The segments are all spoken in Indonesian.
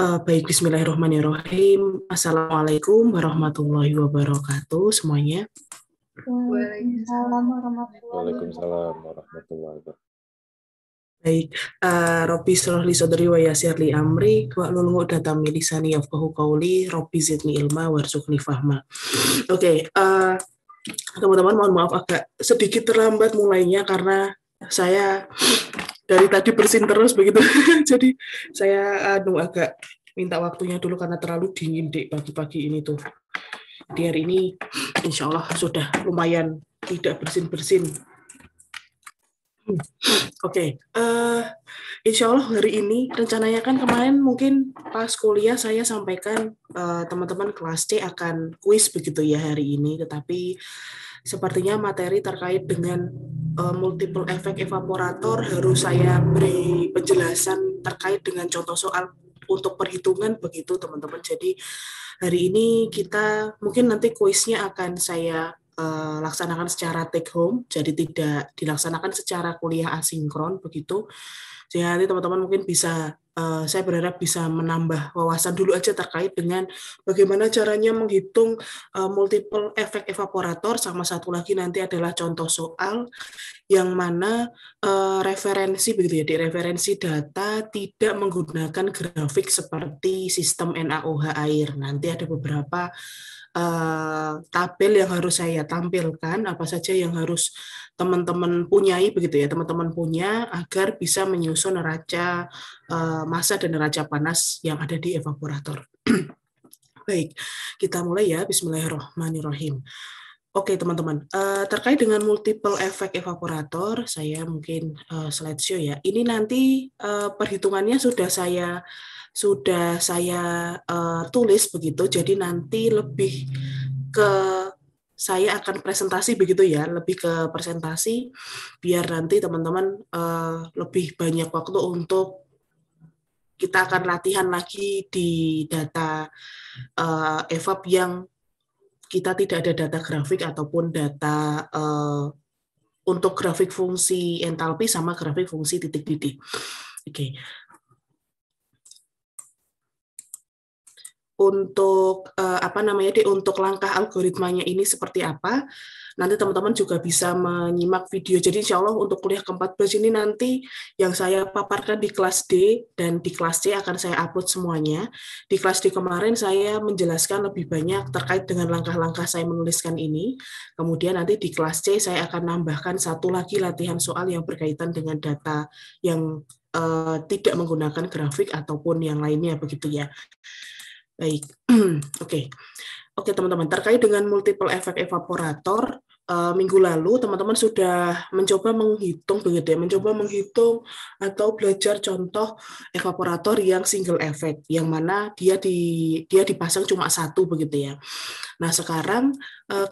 Baik, bismillahirrahmanirrahim. Assalamualaikum warahmatullahi wabarakatuh semuanya. Waalaikumsalam warahmatullahi Waalaikumsalam wabarakatuh. warahmatullahi wabarakatuh. Baik, Robbi syrah li sadri wa yassir li amri wahlul 'uqdatam min lisani yafqahu qawli, Robbi zidni ilma warzuqni fahma. Oke, teman-teman mohon maaf agak sedikit terlambat mulainya karena saya dari tadi bersin terus begitu. Jadi saya agak minta waktunya dulu karena terlalu dingin di pagi-pagi ini tuh. Di hari ini insya Allah sudah lumayan tidak bersin-bersin. Oke, insya Allah hari ini rencananya kan kemarin mungkin pas kuliah saya sampaikan teman-teman kelas C akan kuis begitu ya hari ini, tetapi sepertinya materi terkait dengan multiple effect evaporator harus saya beri penjelasan terkait dengan contoh soal untuk perhitungan begitu teman-teman. Jadi hari ini kita mungkin nanti kuisnya akan saya laksanakan secara take home, jadi tidak dilaksanakan secara kuliah asinkron begitu. Jadi nanti teman-teman mungkin bisa, saya berharap bisa menambah wawasan dulu aja terkait dengan bagaimana caranya menghitung multiple effect evaporator, sama satu lagi nanti adalah contoh soal yang mana referensi begitu ya, di referensi data tidak menggunakan grafik seperti sistem NaOH air. Nanti ada beberapa tabel yang harus saya tampilkan, apa saja yang harus teman-teman punyai begitu ya, teman-teman punya agar bisa menyusun neraca massa dan neraca panas yang ada di evaporator. Baik, kita mulai ya, bismillahirrahmanirrahim. Oke teman-teman, terkait dengan multiple effect evaporator, saya mungkin slideshow ya. Ini nanti perhitungannya sudah saya tulis begitu, jadi nanti lebih ke saya akan presentasi begitu ya, lebih ke presentasi biar nanti teman-teman lebih banyak waktu untuk kita akan latihan lagi di data evap yang kita tidak ada data grafik ataupun data untuk grafik fungsi entalpi sama grafik fungsi titik didih. Oke. Untuk untuk langkah algoritmanya ini seperti apa, nanti teman-teman juga bisa menyimak video. Jadi insya Allah untuk kuliah ke-14 ini nanti yang saya paparkan di kelas D dan di kelas C akan saya upload semuanya. Di kelas D kemarin saya menjelaskan lebih banyak terkait dengan langkah-langkah saya menuliskan ini. Kemudian nanti di kelas C saya akan nambahkan satu lagi latihan soal yang berkaitan dengan data yang tidak menggunakan grafik ataupun yang lainnya begitu ya. Baik, oke teman-teman, terkait dengan multiple effect evaporator, minggu lalu teman-teman sudah mencoba menghitung begitu ya, mencoba menghitung atau belajar contoh evaporator yang single effect, yang mana dia dipasang cuma satu begitu ya. Nah sekarang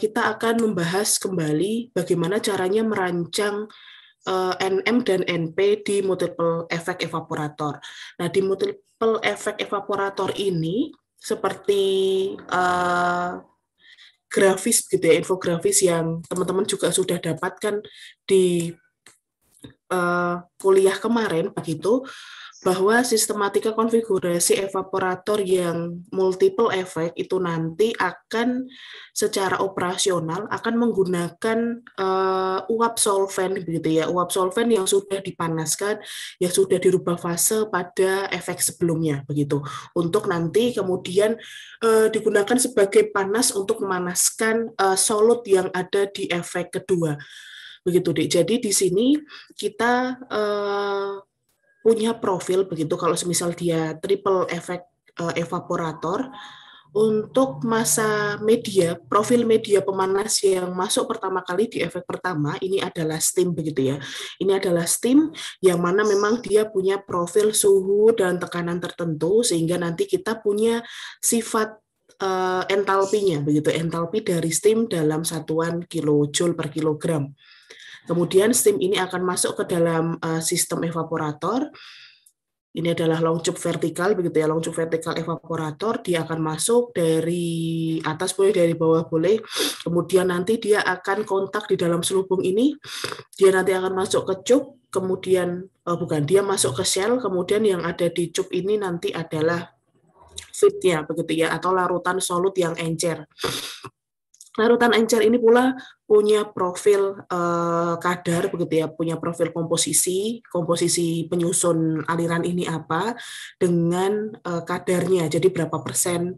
kita akan membahas kembali bagaimana caranya merancang NM dan NP di multiple effect evaporator. Nah di multiple effect evaporator ini seperti grafis gitu ya, infografis yang teman-teman juga sudah dapatkan di kuliah kemarin begitu, bahwa sistematika konfigurasi evaporator yang multiple effect itu nanti akan secara operasional akan menggunakan uap solvent begitu ya, uap solvent yang sudah dipanaskan, yang sudah dirubah fase pada efek sebelumnya begitu, untuk nanti kemudian digunakan sebagai panas untuk memanaskan solut yang ada di efek kedua begitu Dik. Jadi di sini kita punya profil begitu, kalau semisal dia triple effect evaporator, untuk masa media, profil media pemanas yang masuk pertama kali di efek pertama ini adalah steam begitu ya. Ini adalah steam yang mana memang dia punya profil suhu dan tekanan tertentu, sehingga nanti kita punya sifat entalpinya begitu, entalpi dari steam dalam satuan kilojoule per kilogram. Kemudian steam ini akan masuk ke dalam sistem evaporator. Ini adalah long tube vertikal begitu ya, long tube vertikal evaporator. Dia akan masuk dari atas boleh, dari bawah boleh. Kemudian nanti dia akan kontak di dalam selubung ini. Dia nanti akan masuk ke tube, kemudian dia masuk ke shell. Kemudian yang ada di tube ini nanti adalah feed-nya begitu ya, atau larutan solut yang encer. Larutan encer ini pula punya profil kadar begitu ya, punya profil komposisi penyusun aliran ini apa dengan kadarnya. Jadi berapa persen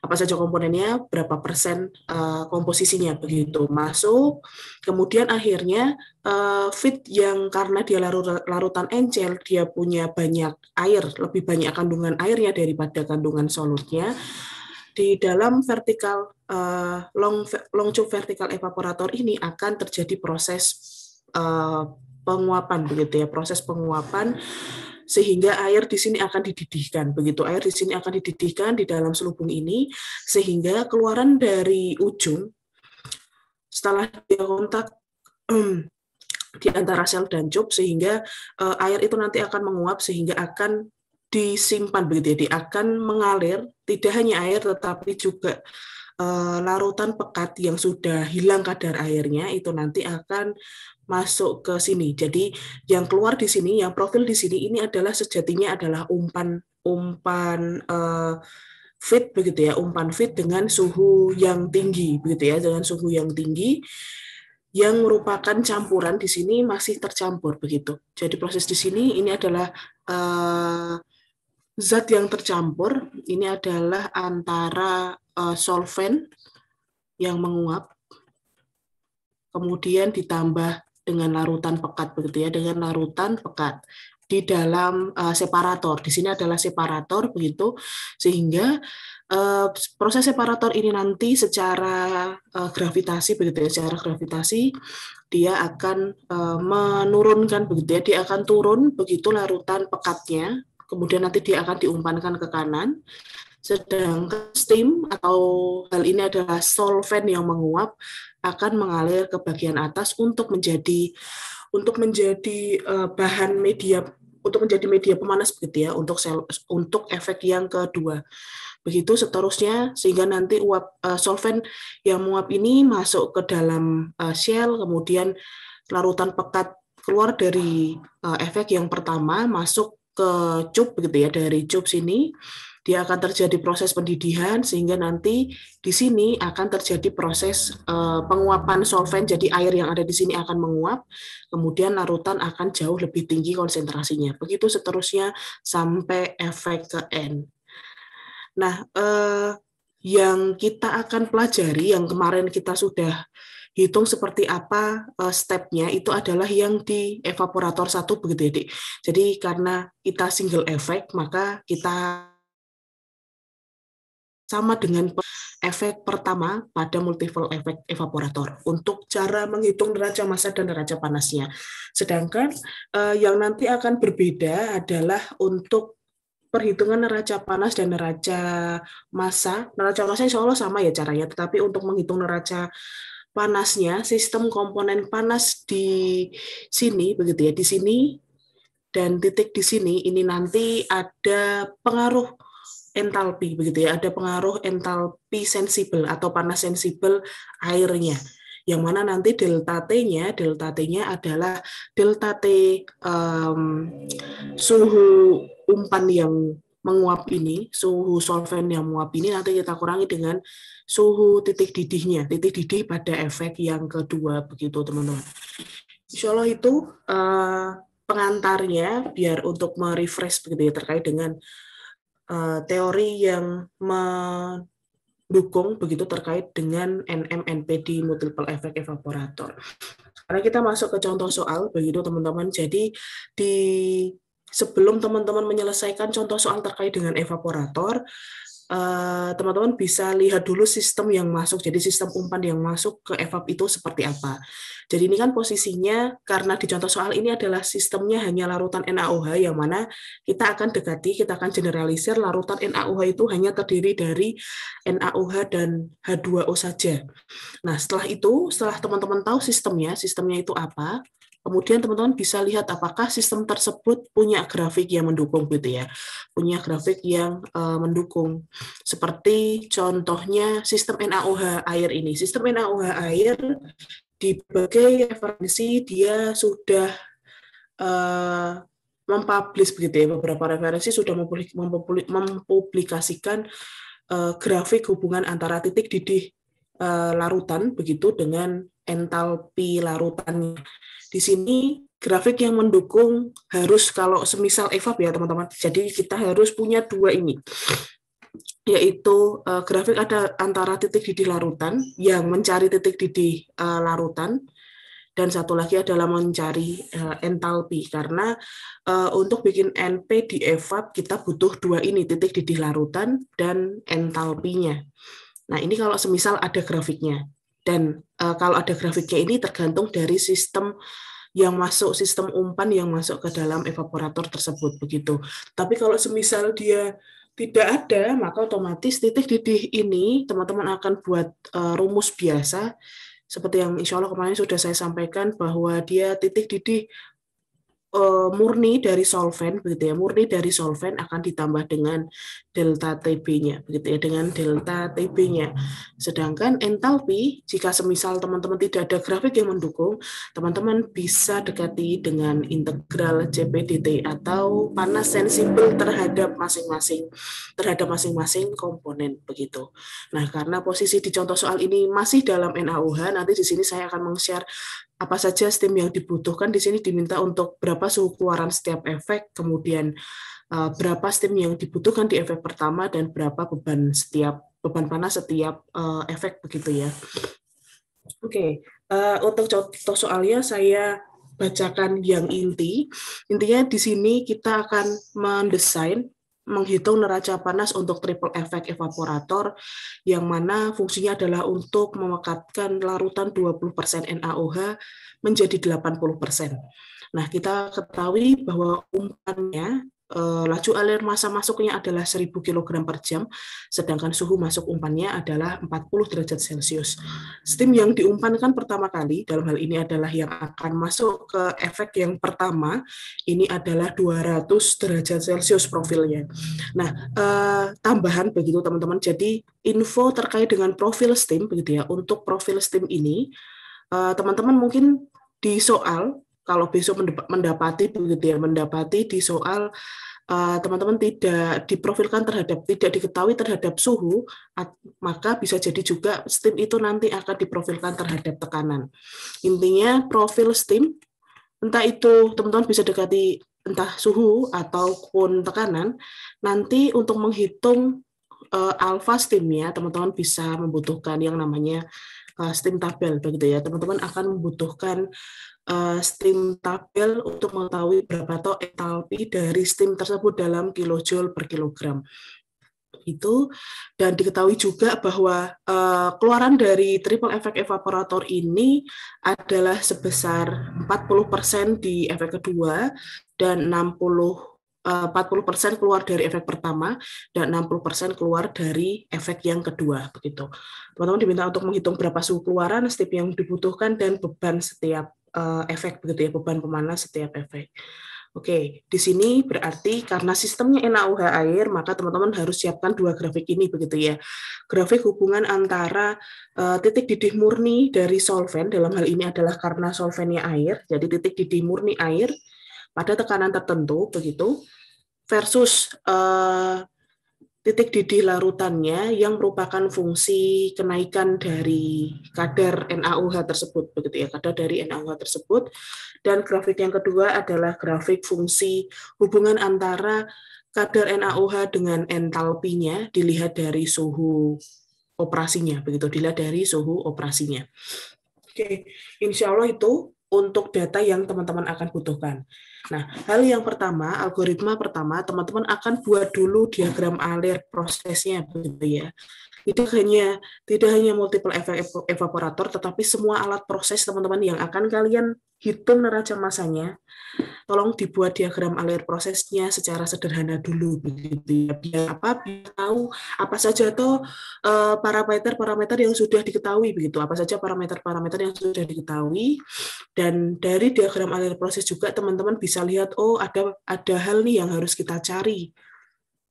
apa saja komponennya, berapa persen komposisinya begitu masuk. Kemudian akhirnya feed yang karena dia larutan encer, dia punya banyak air, lebih banyak kandungan airnya daripada kandungan solutnya. Di dalam long tube vertical evaporator ini akan terjadi proses penguapan begitu ya, proses penguapan sehingga air di sini akan dididihkan begitu. Air di sini akan dididihkan di dalam selubung ini sehingga keluaran dari ujung setelah dia kontak di antara sel dan tube sehingga air itu nanti akan menguap sehingga akan disimpan begitu ya, akan mengalir tidak hanya air tetapi juga larutan pekat yang sudah hilang kadar airnya itu nanti akan masuk ke sini. Jadi yang keluar di sini, yang profil di sini ini adalah sejatinya adalah umpan feed begitu ya, umpan feed dengan suhu yang tinggi begitu ya, dengan suhu yang tinggi yang merupakan campuran di sini masih tercampur begitu. Jadi proses di sini ini adalah zat yang tercampur, ini adalah antara solvent yang menguap, kemudian ditambah dengan larutan pekat begitu ya, dengan larutan pekat di dalam separator. Di sini adalah separator begitu, sehingga proses separator ini nanti secara gravitasi begitu ya, secara gravitasi dia akan menurunkan begitu ya, dia akan turun begitu larutan pekatnya. Kemudian nanti dia akan diumpankan ke kanan, sedangkan steam atau hal ini adalah solvent yang menguap akan mengalir ke bagian atas untuk menjadi bahan media, untuk menjadi media pemanas begitu ya, untuk efek yang kedua. Begitu seterusnya sehingga nanti solvent yang menguap ini masuk ke dalam shell, kemudian larutan pekat keluar dari efek yang pertama masuk ke cup begitu ya, dari cup sini dia akan terjadi proses pendidihan sehingga nanti di sini akan terjadi proses penguapan solvent, jadi air yang ada di sini akan menguap, kemudian larutan akan jauh lebih tinggi konsentrasinya. Begitu seterusnya sampai efek ke N. Nah, yang kita akan pelajari yang kemarin kita sudah hitung seperti apa step-nya itu adalah yang di evaporator 1 begitu ya, Dik. Jadi karena kita single effect, maka kita sama dengan efek pertama pada multiple effect evaporator untuk cara menghitung neraca massa dan neraca panasnya. Sedangkan yang nanti akan berbeda adalah untuk perhitungan neraca panas dan neraca massa. Neraca massa insya Allah sama ya caranya, tetapi untuk menghitung neraca panasnya, sistem komponen panas di sini begitu ya, di sini dan titik di sini ini nanti ada pengaruh entalpi begitu ya, ada pengaruh entalpi sensibel atau panas sensibel airnya, yang mana nanti delta T-nya adalah delta T suhu umpan yang menguap ini, suhu solvent yang menguap ini nanti kita kurangi dengan suhu titik didihnya, titik didih pada efek yang kedua begitu teman-teman. Insya Allah itu pengantarnya biar untuk merefresh begitu ya terkait dengan teori yang mendukung begitu terkait dengan NMNPD multiple effect evaporator. Karena kita masuk ke contoh soal begitu teman-teman. Jadi sebelum teman-teman menyelesaikan contoh soal terkait dengan evaporator, teman-teman bisa lihat dulu sistem yang masuk. Jadi sistem umpan yang masuk ke evap itu seperti apa. Jadi ini kan posisinya karena di contoh soal ini adalah sistemnya hanya larutan NaOH yang mana kita akan generalisir larutan NaOH itu hanya terdiri dari NaOH dan H2O saja. Nah, setelah teman-teman tahu sistemnya itu apa, kemudian teman-teman bisa lihat apakah sistem tersebut punya grafik yang mendukung gitu ya. Punya grafik yang mendukung. Seperti contohnya sistem NaOH air ini. Sistem NaOH air di berbagai referensi dia sudah mempublish begitu ya, beberapa referensi sudah mempublikasikan grafik hubungan antara titik didih larutan begitu dengan entalpi larutannya. Di sini grafik yang mendukung harus kalau semisal evap ya teman-teman. Jadi kita harus punya dua ini, yaitu grafik ada antara titik didih larutan yang mencari titik didih larutan, dan satu lagi adalah mencari entalpi, karena untuk bikin NP di evap kita butuh dua ini, titik didih larutan dan entalpinya. Nah ini kalau semisal ada grafiknya, dan kalau ada grafiknya ini tergantung dari sistem yang masuk, sistem umpan yang masuk ke dalam evaporator tersebut begitu. Tapi kalau semisal dia tidak ada, maka otomatis titik didih ini teman-teman akan buat rumus biasa seperti yang insya Allah kemarin sudah saya sampaikan, bahwa dia titik didih murni dari solvent begitu ya, murni dari solvent akan ditambah dengan delta TB-nya begitu ya, dengan delta TB-nya. Sedangkan entalpi, jika semisal teman-teman tidak ada grafik yang mendukung, teman-teman bisa dekati dengan integral CP/dt atau panas sensibel terhadap masing-masing komponen begitu. Nah, karena posisi di contoh soal ini masih dalam NaOH, nanti di sini saya akan meng-share apa saja steam yang dibutuhkan. Di sini diminta untuk berapa suhu keluaran setiap efek, kemudian berapa steam yang dibutuhkan di efek pertama, dan berapa beban panas setiap efek begitu ya. Oke, untuk contoh soalnya saya bacakan yang intinya di sini kita akan menghitung neraca panas untuk triple efek evaporator, yang mana fungsinya adalah untuk memekatkan larutan 20% NaOH menjadi 80%. Nah, kita ketahui bahwa umpannya, laju alir massa masuknya adalah 1000 kg per jam, sedangkan suhu masuk umpannya adalah 40 derajat Celcius. Steam yang diumpankan pertama kali, dalam hal ini adalah yang akan masuk ke efek yang pertama, ini adalah 200 derajat Celcius profilnya. Nah, tambahan begitu teman-teman, jadi info terkait dengan profil steam begitu ya. Untuk profil steam ini, teman-teman mungkin di soal, kalau besok mendapati begitu ya, mendapati di soal teman-teman tidak diprofilkan terhadap, tidak diketahui terhadap suhu, maka bisa jadi juga steam itu nanti akan diprofilkan terhadap tekanan. Intinya profil steam, entah itu teman-teman bisa dekati entah suhu ataupun tekanan, nanti untuk menghitung alpha steamnya teman-teman bisa membutuhkan yang namanya steam tabel begitu ya. Teman-teman akan membutuhkan steam tabel untuk mengetahui berapa toh entalpi dari steam tersebut dalam kilojoule per kilogram. Itu, dan diketahui juga bahwa keluaran dari triple efek evaporator ini adalah sebesar 40% di efek kedua, dan 40% keluar dari efek pertama, dan 60% keluar dari efek yang kedua begitu. Teman-teman diminta untuk menghitung berapa suhu keluaran, steam yang dibutuhkan, dan beban setiap efek begitu ya, beban pemanas setiap efek. Oke, di sini berarti karena sistemnya NaOH air, maka teman-teman harus siapkan dua grafik ini begitu ya. Grafik hubungan antara titik didih murni dari solvent, dalam hal ini adalah karena solventnya air, jadi titik didih murni air pada tekanan tertentu begitu, versus titik didih larutannya yang merupakan fungsi kenaikan dari kadar NaOH tersebut begitu ya, kadar dari NaOH tersebut. Dan grafik yang kedua adalah grafik fungsi hubungan antara kadar NaOH dengan entalpinya dilihat dari suhu operasinya begitu, dilihat dari suhu operasinya. Oke, insya Allah itu untuk data yang teman-teman akan butuhkan. Nah, hal yang pertama, algoritma pertama, teman-teman akan buat dulu diagram alir prosesnya, begitu ya. Tidak hanya multiple efek evaporator, tetapi semua alat proses teman-teman yang akan kalian hitung neraca massanya, tolong dibuat diagram alir prosesnya secara sederhana dulu, begitu ya. Biar tahu apa saja tuh parameter-parameter yang sudah diketahui, begitu. Apa saja parameter-parameter yang sudah diketahui. Dan dari diagram alir proses juga teman-teman bisa lihat, oh ada hal nih yang harus kita cari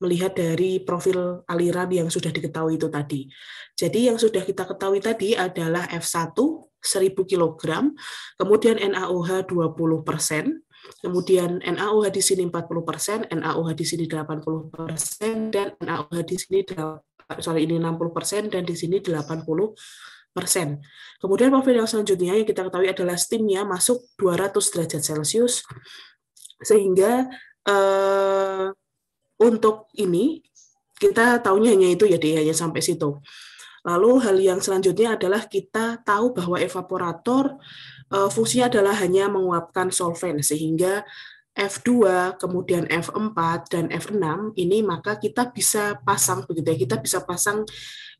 melihat dari profil aliran yang sudah diketahui itu tadi. Jadi yang sudah kita ketahui tadi adalah F1 1000 kg, kemudian NaOH 20%, Kemudian NaOH di sini 40%, NaOH di sini 80%, dan NaOH di sini ini 60% dan di sini 80%. Kemudian profil yang selanjutnya yang kita ketahui adalah steamnya masuk 200 derajat Celcius, sehingga untuk ini kita tahunya hanya itu ya, hanya sampai situ. Lalu hal yang selanjutnya adalah kita tahu bahwa evaporator fungsinya adalah hanya menguapkan solvent, sehingga F2, kemudian F4, dan F6 ini maka kita bisa pasang begitu ya, kita bisa pasang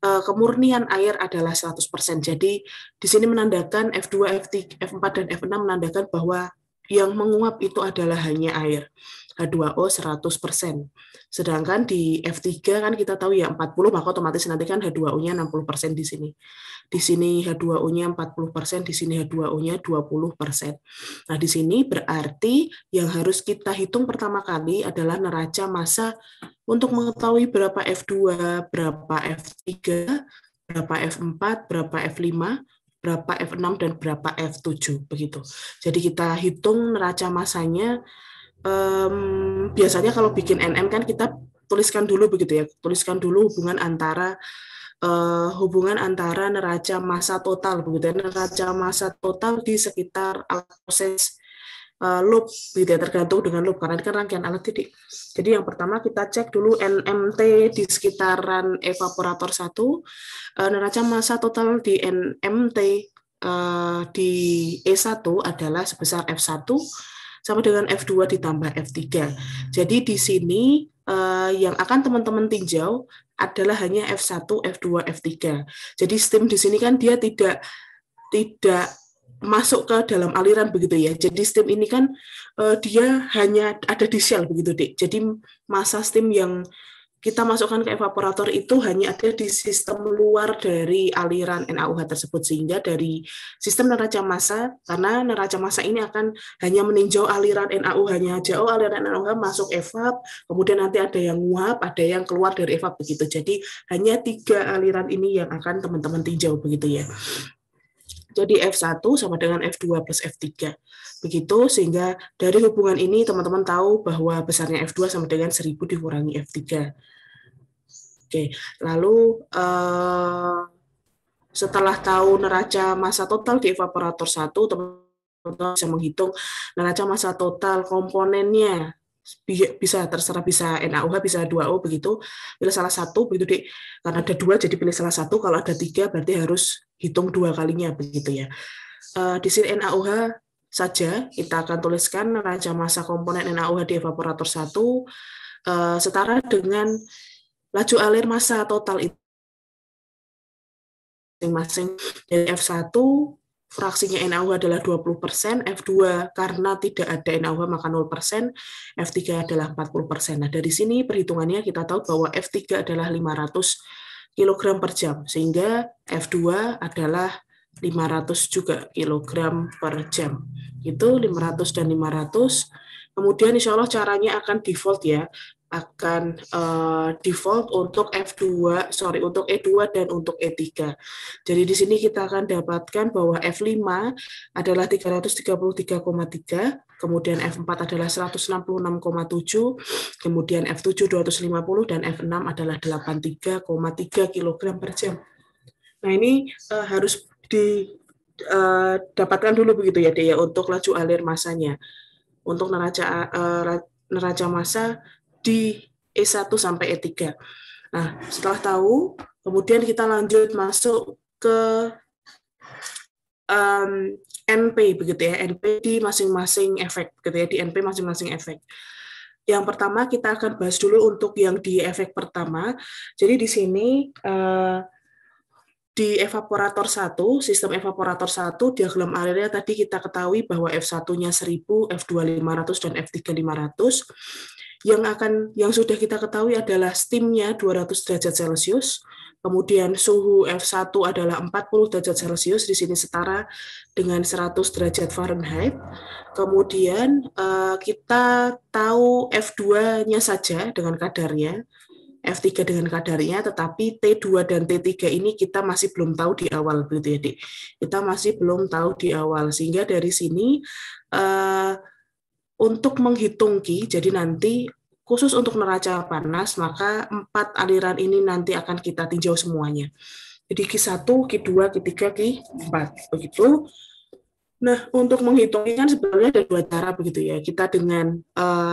kemurnian air adalah 100%. Jadi di sini menandakan F2, F3, F4, dan F6 menandakan bahwa yang menguap itu adalah hanya air. H2O 100%. Sedangkan di F3 kan kita tahu ya 40, maka otomatis nanti kan H2O-nya 60% di sini. Di sini H2O-nya 40%, di sini H2O-nya 20%. Nah, di sini berarti yang harus kita hitung pertama kali adalah neraca massa untuk mengetahui berapa F2, berapa F3, berapa F4, berapa F5, berapa F6, dan berapa F7 begitu. Jadi kita hitung neraca massanya. Biasanya kalau bikin NM kan kita tuliskan dulu begitu ya, tuliskan dulu hubungan antara neraca massa total begitu ya, neraca massa total di sekitar alat proses loop gitu ya, tergantung dengan loop karena ini kan rangkaian alat titik. Jadi yang pertama kita cek dulu NMT di sekitaran evaporator 1, neraca massa total di NMT di E1 adalah sebesar F1 sama dengan F2 ditambah F3. Jadi di sini yang akan teman-teman tinjau adalah hanya F1, F2, F3. Jadi steam di sini kan dia tidak masuk ke dalam aliran begitu ya. Jadi steam ini kan dia hanya ada di shell begitu, Dik. Jadi massa steam yang kita masukkan ke evaporator itu hanya ada di sistem luar dari aliran NaOH tersebut, sehingga dari sistem neraca massa, karena neraca massa ini akan hanya meninjau aliran NaOH-nya aja. Oh, aliran NaOH masuk evap, kemudian nanti ada yang nguap, ada yang keluar dari evap begitu. Jadi hanya 3 aliran ini yang akan teman-teman tinjau begitu ya. Jadi F1 sama dengan F2 plus F3. Begitu, sehingga dari hubungan ini teman-teman tahu bahwa besarnya F2 sama dengan 1000 dikurangi F3. Oke, lalu setelah tahu neraca massa total di evaporator 1, teman-teman bisa menghitung neraca massa total komponennya. Bisa terserah, bisa NaOH, bisa H2O begitu. Pilih salah satu begitu, Dik. Karena ada 2 jadi pilih salah satu. Kalau ada 3 berarti harus hitung 2 kalinya begitu ya. Di sini NaOH saja kita akan tuliskan neraca massa komponen NaOH di evaporator 1 setara dengan laju alir massa total itu masing-masing. Dari F1 fraksinya NaOH adalah 20%, F2 karena tidak ada NaOH maka 0%, F3 adalah 40%. Nah, dari sini perhitungannya kita tahu bahwa F3 adalah 500 kg per jam, sehingga F2 adalah 500 juga kilogram per jam. Itu 500 dan 500. Kemudian insya Allah caranya akan default ya, akan default untuk untuk E2 dan untuk E3. Jadi di sini kita akan dapatkan bahwa F5 adalah 333,3, kemudian F4 adalah 166,7, kemudian F7 250 dan F6 adalah 83,3 kg per jam. Nah, ini harus didapatkan dulu begitu ya, Dek, ya, untuk laju alir massanya. Untuk neraca massa di E1 sampai E3. Nah, setelah tahu, kemudian kita lanjut masuk ke NP begitu ya, NP di masing-masing efek gitu ya, di NP masing-masing efek. Yang pertama kita akan bahas dulu untuk yang di efek pertama. Jadi di sini di evaporator 1, sistem evaporator 1, diagram alirnya tadi kita ketahui bahwa F1-nya 1000, F2 500 dan F3 500. Yang sudah kita ketahui adalah steamnya 200 derajat Celcius, kemudian suhu F1 adalah 40 derajat Celcius, di sini setara dengan 100 derajat Fahrenheit. Kemudian kita tahu F2-nya saja dengan kadarnya, F3 dengan kadarnya, tetapi T2 dan T3 ini kita masih belum tahu di awal, begitu ya, Dik. Kita masih belum tahu di awal, sehingga dari sini untuk menghitung Ki, jadi nanti khusus untuk neraca panas, maka 4 aliran ini nanti akan kita tinjau semuanya. Jadi Q1, Q2, Q3, Q4, begitu. Nah, untuk menghitungnya kan sebenarnya ada 2 cara begitu ya. Kita dengan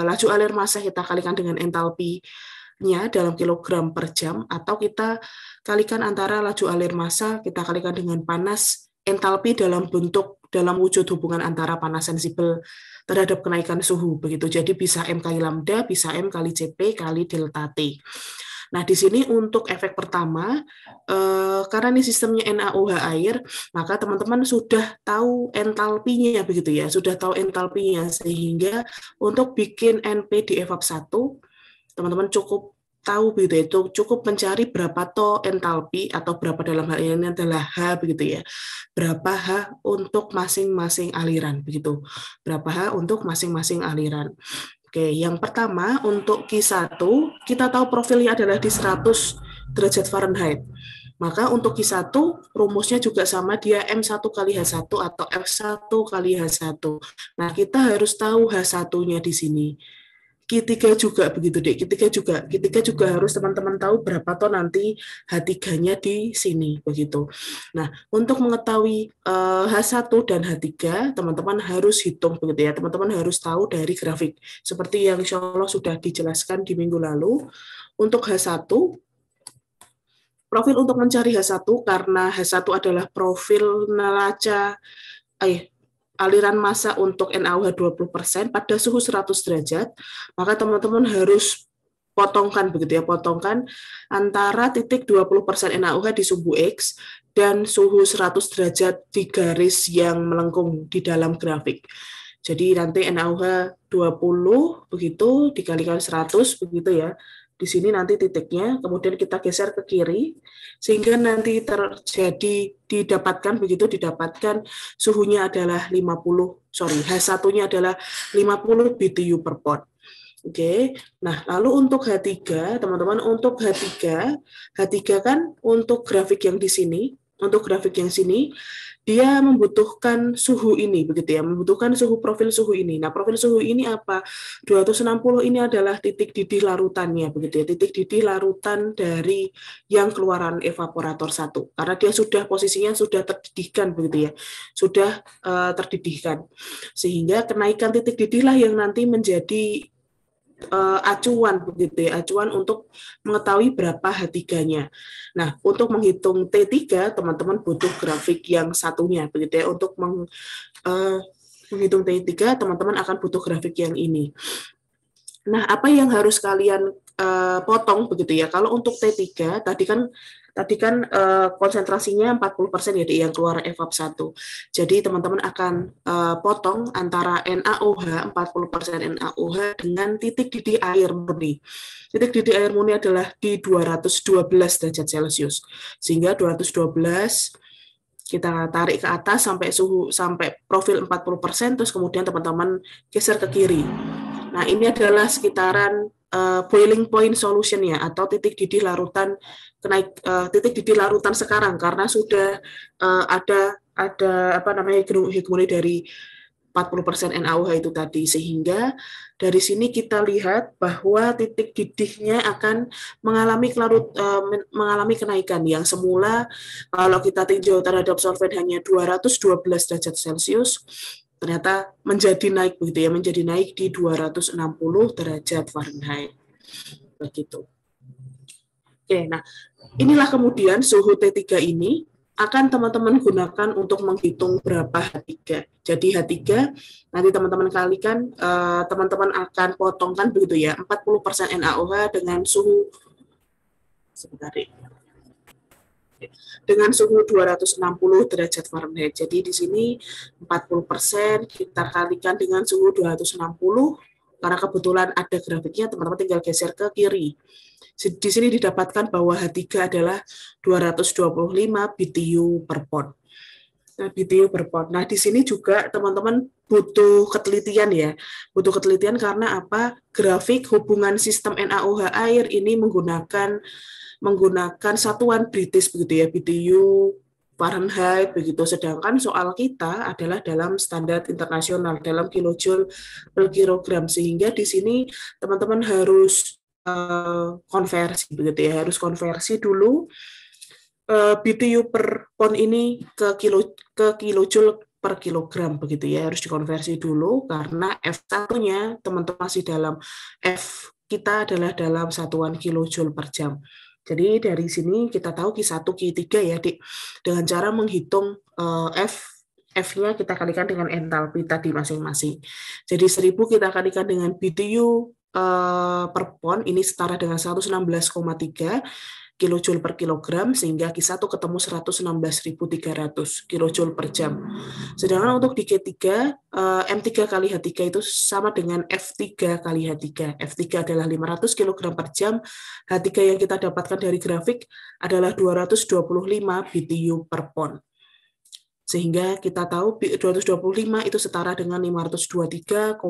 laju alir massa kita kalikan dengan entalpinya dalam kilogram per jam, atau kita kalikan antara laju alir massa kita kalikan dengan panas entalpi dalam wujud hubungan antara panas sensibel terhadap kenaikan suhu begitu. Jadi bisa M kali lambda, bisa M kali Cp kali delta T. Nah, di sini untuk efek pertama, karena ini sistemnya NaOH air, maka teman-teman sudah tahu entalpinya begitu ya, sudah tahu entalpinya, sehingga untuk bikin NP di evap1, teman-teman cukup tahu begitu ya, itu cukup mencari berapa to entalpi, atau berapa dalam hal ini adalah H begitu ya, berapa H untuk masing-masing aliran begitu, berapa H untuk masing-masing aliran. Oke, yang pertama untuk Q1, kita tahu profilnya adalah di 100 derajat Fahrenheit. Maka untuk Q1, rumusnya juga sama, dia M1 kali H1 atau F1 kali H1. Nah, kita harus tahu H1-nya di sini. Q3 juga begitu deh, Q3 juga harus teman-teman tahu berapa toh nanti H3-nya di sini begitu. Nah, untuk mengetahui H1 dan H3, teman-teman harus hitung begitu ya. Teman-teman harus tahu dari grafik. Seperti yang insya Allah sudah dijelaskan di minggu lalu. Untuk H1, profil untuk mencari H1 karena H1 adalah profil neraca aliran massa untuk NaOH 20% pada suhu 100 derajat, maka teman-teman harus potongkan begitu ya, potongkan antara titik 20% NaOH di suhu X dan suhu 100 derajat di garis yang melengkung di dalam grafik. Jadi nanti NaOH 20 begitu dikalikan 100 begitu ya. Di sini nanti titiknya, kemudian kita geser ke kiri, sehingga nanti didapatkan suhunya adalah H1-nya adalah 50 BTU per pot. Oke. Nah, lalu untuk H3, teman-teman, untuk H3 kan untuk grafik yang di sini, dia membutuhkan suhu ini begitu ya, membutuhkan profil suhu ini. Nah, profil suhu ini apa? 260 ini adalah titik didih larutannya begitu ya, titik didih larutan dari yang keluaran evaporator 1. Karena dia posisinya sudah terdidihkan begitu ya. Sudah terdidihkan. Sehingga kenaikan titik didih lah yang nanti menjadi acuan begitu ya, acuan untuk mengetahui berapa H3-nya. Nah, untuk menghitung T3 teman-teman butuh grafik yang satunya begitu ya. Untuk menghitung T3 teman-teman akan butuh grafik yang ini. Nah, apa yang harus kalian potong begitu ya. Kalau untuk T3 tadi kan konsentrasinya 40% ya yang keluar evap1. Jadi teman-teman akan potong antara NaOH 40% NaOH dengan titik didih air murni. Titik didih air murni adalah di 212 derajat Celcius. Sehingga 212 kita tarik ke atas sampai profil 40%, terus kemudian teman-teman geser ke kiri. Nah, ini adalah sekitaran boiling point solution ya, atau titik didih larutan sekarang, karena sudah ada hegemoni dari 40% NaOH itu tadi, sehingga dari sini kita lihat bahwa titik didihnya akan mengalami kenaikan yang semula kalau kita tinjau terhadap solvent hanya 212 derajat Celcius, ternyata menjadi naik begitu ya, menjadi naik di 260 derajat Fahrenheit. Begitu. Oke, nah inilah kemudian suhu T3 ini akan teman-teman gunakan untuk menghitung berapa H3. Jadi H3 nanti teman-teman kalikan, teman-teman akan potongkan begitu ya, 40% NaOH dengan suhu dengan suhu 260 derajat Fahrenheit. Jadi di sini 40% kita kalikan dengan suhu 260, karena kebetulan ada grafiknya, teman-teman tinggal geser ke kiri. Di sini didapatkan bahwa H3 adalah 225 BTU per pot. Nah, BTU per pot. Nah, di sini juga teman-teman butuh ketelitian ya. Butuh ketelitian karena apa? Grafik hubungan sistem NaOH air ini menggunakan satuan British begitu ya, BTU Fahrenheit begitu, sedangkan soal kita adalah dalam standar internasional dalam kilojoule per kilogram, sehingga di sini teman-teman harus konversi begitu ya, harus konversi dulu BTU per pon ini ke kilojoule per kilogram begitu ya, harus dikonversi dulu karena F1-nya teman-teman masih dalam F kita adalah dalam satuan kilojoule per jam. Jadi dari sini kita tahu Q1, Q3 ya, Dik. Dengan cara menghitung F-nya kita kalikan dengan entalpi tadi masing-masing. Jadi 1000 kita kalikan dengan BTU per pon, ini setara dengan 116,3 kilojoule per kilogram, sehingga Q1 ketemu 116.300 kilojoule per jam. Sedangkan untuk di Q3, M3 kali H3 itu sama dengan F3 kali H3. F3 adalah 500 kg per jam, H3 yang kita dapatkan dari grafik adalah 225 BTU per pon. Sehingga kita tahu 225 itu setara dengan 523,35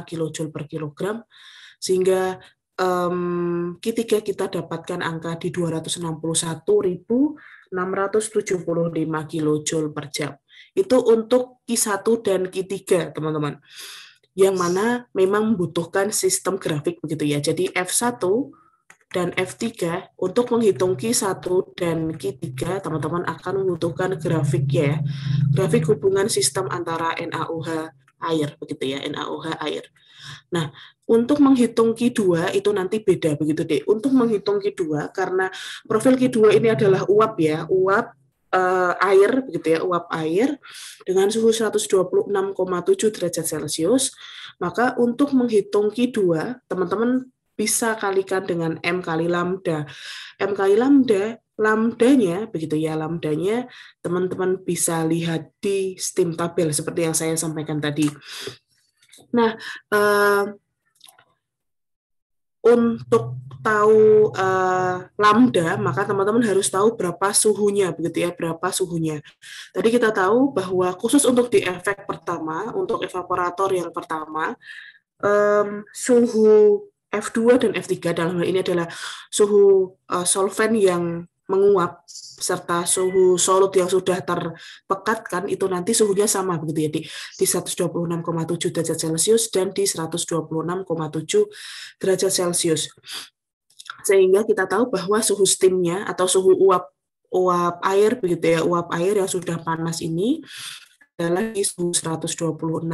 kilojoule per kilogram, sehingga Q3 kita dapatkan angka di 261.675 kilojoule per jam. Itu untuk Q1 dan Q3, teman-teman. Yang mana memang membutuhkan sistem grafik begitu ya. Jadi F1 dan F3 untuk menghitung Q1 dan Q3, teman-teman akan membutuhkan grafik ya. Grafik hubungan sistem antara NaOH air begitu ya, NaOH air. Nah, untuk menghitung Q2 itu nanti beda begitu deh. Untuk menghitung Q2 karena profil Q2 ini adalah uap ya, uap air begitu ya, uap air dengan suhu 126,7 derajat Celcius. Maka untuk menghitung Q2, teman-teman bisa kalikan dengan M kali lambda. M kali lambda, lambdanya begitu ya, lambdanya teman-teman bisa lihat di STEAM tabel seperti yang saya sampaikan tadi. Nah, untuk tahu lambda, maka teman-teman harus tahu berapa suhunya, begitu ya, berapa suhunya. Tadi kita tahu bahwa khusus untuk di efek pertama, untuk evaporator yang pertama, suhu F2 dan F3 dalam hal ini adalah suhu solvent yang menguap serta suhu solut yang sudah terpekatkan, itu nanti suhunya sama begitu ya, di 126,7 derajat Celcius dan di 126,7 derajat Celcius. Sehingga kita tahu bahwa suhu steamnya atau suhu uap air begitu ya, uap air yang sudah panas ini adalah di suhu 126,7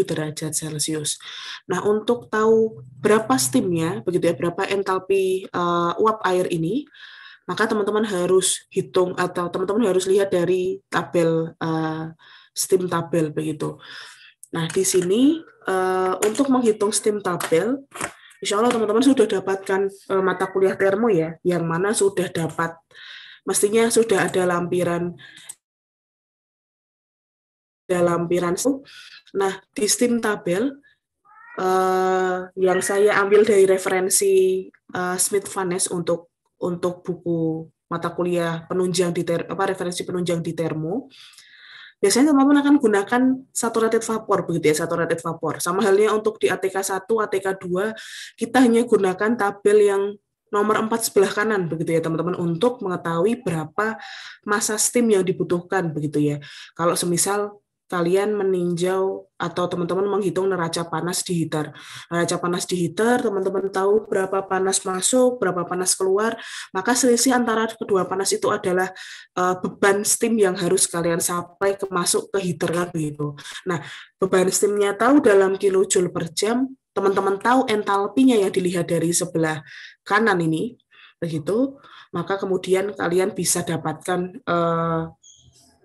derajat Celcius. Nah, untuk tahu berapa steamnya begitu ya, berapa entalpi uap air ini, maka teman-teman harus hitung atau teman-teman harus lihat dari tabel STEAM tabel begitu. Nah, di sini untuk menghitung STEAM tabel, insya Allah teman-teman sudah dapatkan mata kuliah termo ya, yang mana sudah dapat, mestinya sudah ada lampiran. Nah, di STEAM tabel yang saya ambil dari referensi Smith-Vanes untuk buku mata kuliah penunjang di referensi penunjang di termo, biasanya teman-teman akan gunakan saturated vapor begitu ya, saturated vapor. Sama halnya untuk di ATK 1, ATK 2, kita hanya gunakan tabel yang nomor 4 sebelah kanan begitu ya teman-teman, untuk mengetahui berapa massa steam yang dibutuhkan begitu ya. Kalau semisal kalian meninjau atau teman-teman menghitung neraca panas di heater. Neraca panas di heater, teman-teman tahu berapa panas masuk, berapa panas keluar, maka selisih antara kedua panas itu adalah beban steam yang harus kalian sampai masuk ke heater kan begitu. Nah, beban steamnya tahu dalam kilojoule per jam, teman-teman tahu entalpinya yang dilihat dari sebelah kanan ini, begitu, maka kemudian kalian bisa dapatkan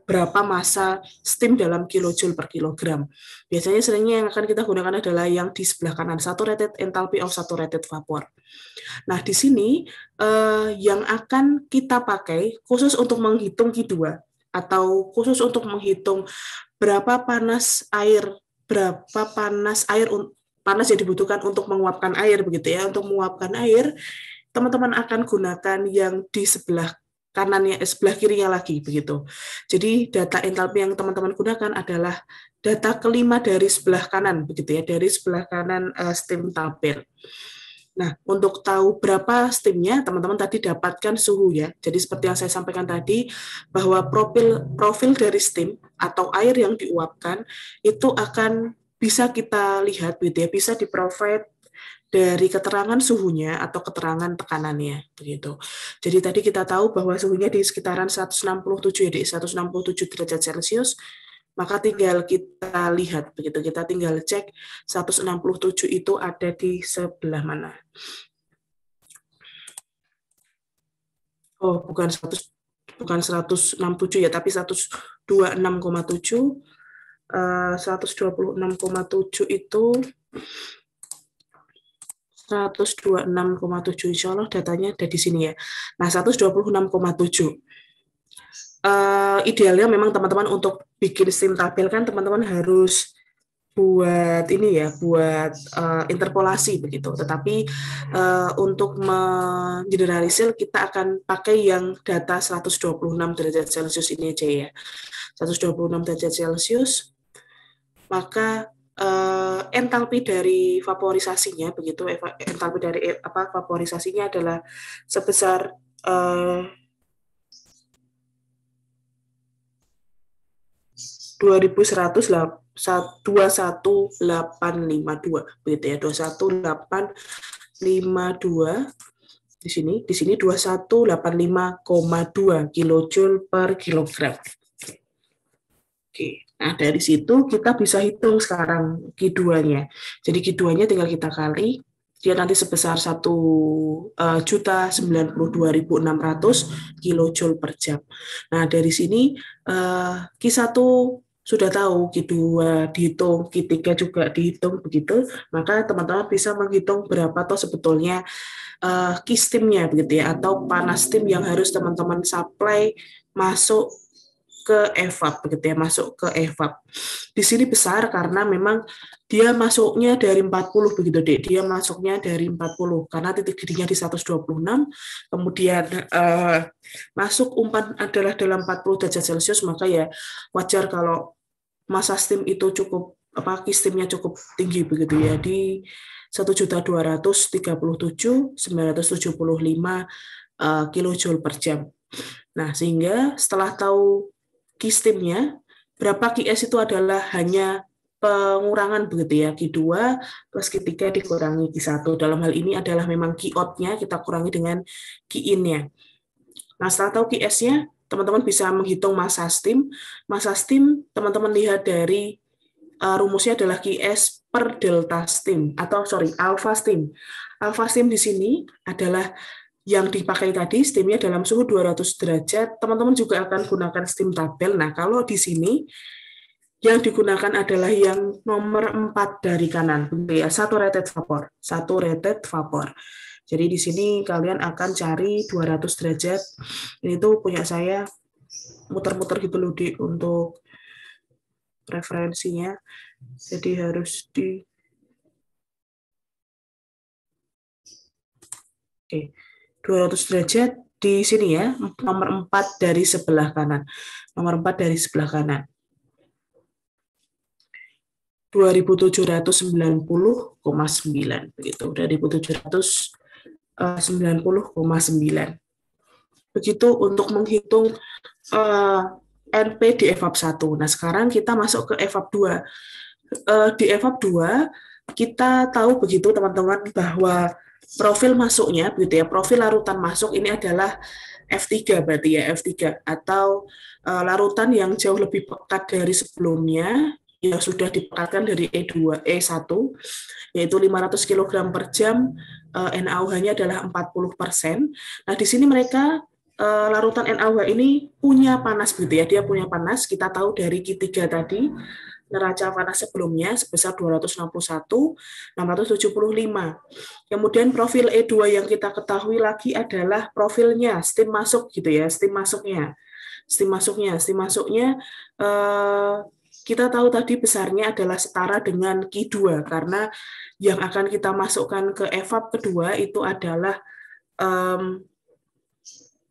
berapa massa steam dalam kilojoule per kilogram. Biasanya seringnya yang akan kita gunakan adalah yang di sebelah kanan, saturated enthalpy of saturated vapor. Nah, di sini yang akan kita pakai khusus untuk menghitung Q2 atau khusus untuk menghitung berapa panas panas yang dibutuhkan untuk menguapkan air begitu ya. Untuk menguapkan air, teman-teman akan gunakan yang di sebelah kanannya, sebelah kirinya lagi begitu. Jadi data entalpi yang teman-teman gunakan adalah data kelima dari sebelah kanan begitu ya, dari sebelah kanan STEAM tabel. Nah, untuk tahu berapa steamnya, teman-teman tadi dapatkan suhu ya. Jadi seperti yang saya sampaikan tadi, bahwa profil dari steam atau air yang diuapkan itu akan bisa kita lihat, gitu ya, bisa di-provide dari keterangan suhunya atau keterangan tekanannya, begitu. Jadi tadi kita tahu bahwa suhunya di sekitaran 167 ya, di 167 derajat Celcius, maka tinggal kita lihat, begitu, kita tinggal cek 167 itu ada di sebelah mana. Oh, bukan 167 ya, tapi 126,7. 126,7 itu 126,7, insya Allah datanya ada di sini ya. Nah, 126,7. Idealnya memang teman-teman untuk bikin steam tabel kan teman-teman harus buat ini ya, buat interpolasi begitu. Tetapi untuk mengeneralisir kita akan pakai yang data 126 derajat Celcius ini aja ya. 126 derajat Celcius, maka entalpi dari vaporisasinya begitu, entalpi dari vaporisasinya adalah sebesar 21852 begitu ya, 21852 di sini 2185,2 kilojoule per kilogram. Oke, nah dari situ kita bisa hitung sekarang Q2-nya. Jadi Q2-nya tinggal kita kali, dia nanti sebesar 1.092.600 kilojoule per jam. Nah dari sini Q1 sudah tahu, Q2 dihitung, Q3 juga dihitung begitu, maka teman-teman bisa menghitung berapa toh sebetulnya Q-steam-nya begitu ya, atau panas steam yang harus teman-teman supply masuk ke evap begitu ya, masuk ke evap. Di sini besar karena memang dia masuknya dari 40 begitu Dek. Dia masuknya dari 40 karena titik didihnya di 126, kemudian masuk umpan adalah dalam 40 derajat Celcius, maka ya wajar kalau massa steam itu cukup Q-steam-nya cukup tinggi begitu ya, di 1.237.975 kilojoule per jam. Nah, sehingga setelah tahu Q-steam-nya, berapa QS itu adalah hanya pengurangan begitu ya, Q2 plus Q3 dikurangi Q1. Dalam hal ini adalah memang Q-out-nya kita kurangi dengan Q-in-nya. Nah, setelah tahu QS-nya, teman-teman bisa menghitung massa steam. Massa steam, teman-teman lihat dari rumusnya adalah QS per delta steam, atau alpha steam. Alpha steam di sini adalah yang dipakai tadi, steamnya dalam suhu 200 derajat, teman-teman juga akan gunakan steam tabel. Nah, kalau di sini yang digunakan adalah yang nomor 4 dari kanan, ya, saturated vapor. Jadi di sini kalian akan cari 200 derajat. Ini tuh punya saya muter-muter gitu loh di untuk referensinya. Jadi harus di Oke. 200 derajat di sini ya, nomor 4 dari sebelah kanan. Nomor 4 dari sebelah kanan. 2790,9 begitu. 2790,9. Begitu untuk menghitung NP di evap 1. Nah, sekarang kita masuk ke evap 2. Di evap 2 kita tahu begitu teman-teman bahwa profil masuknya begitu ya, profil larutan masuk ini adalah F3 berarti ya, F3 atau larutan yang jauh lebih pekat dari sebelumnya yang sudah dipekatkan dari E1 yaitu 500 kg per jam, NaOH-nya adalah 40%. Nah, di sini mereka larutan NaOH ini punya panas begitu ya, dia punya panas, kita tahu dari Q3 tadi neraca panas sebelumnya sebesar 261.675. Kemudian profil E2 yang kita ketahui lagi adalah profilnya steam masuk gitu ya, steam masuknya kita tahu tadi besarnya adalah setara dengan Q2 karena yang akan kita masukkan ke evap kedua itu adalah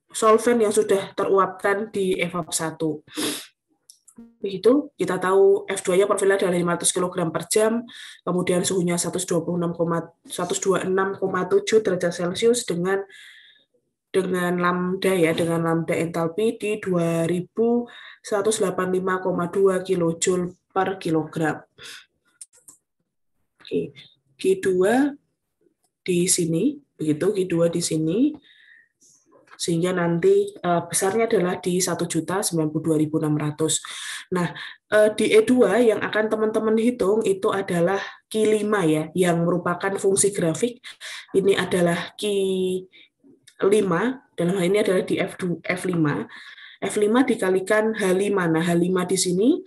solvent yang sudah teruapkan di evap 1. Begitu, kita tahu F2-nya profilnya adalah 500 kg per jam, kemudian suhunya 126,7 derajat Celcius dengan lambda ya, dengan lambda entalpi di 2185,2 kilojoule per kilogram. Oke, Q2 di sini, begitu Q2 di sini, sehingga nanti besarnya adalah di 1.092.600. Nah, di E2 yang akan teman-teman hitung itu adalah Q5 ya, yang merupakan fungsi grafik. Ini adalah Q5, dalam hal ini adalah di F5. F5 dikalikan H5. Nah, H5 di sini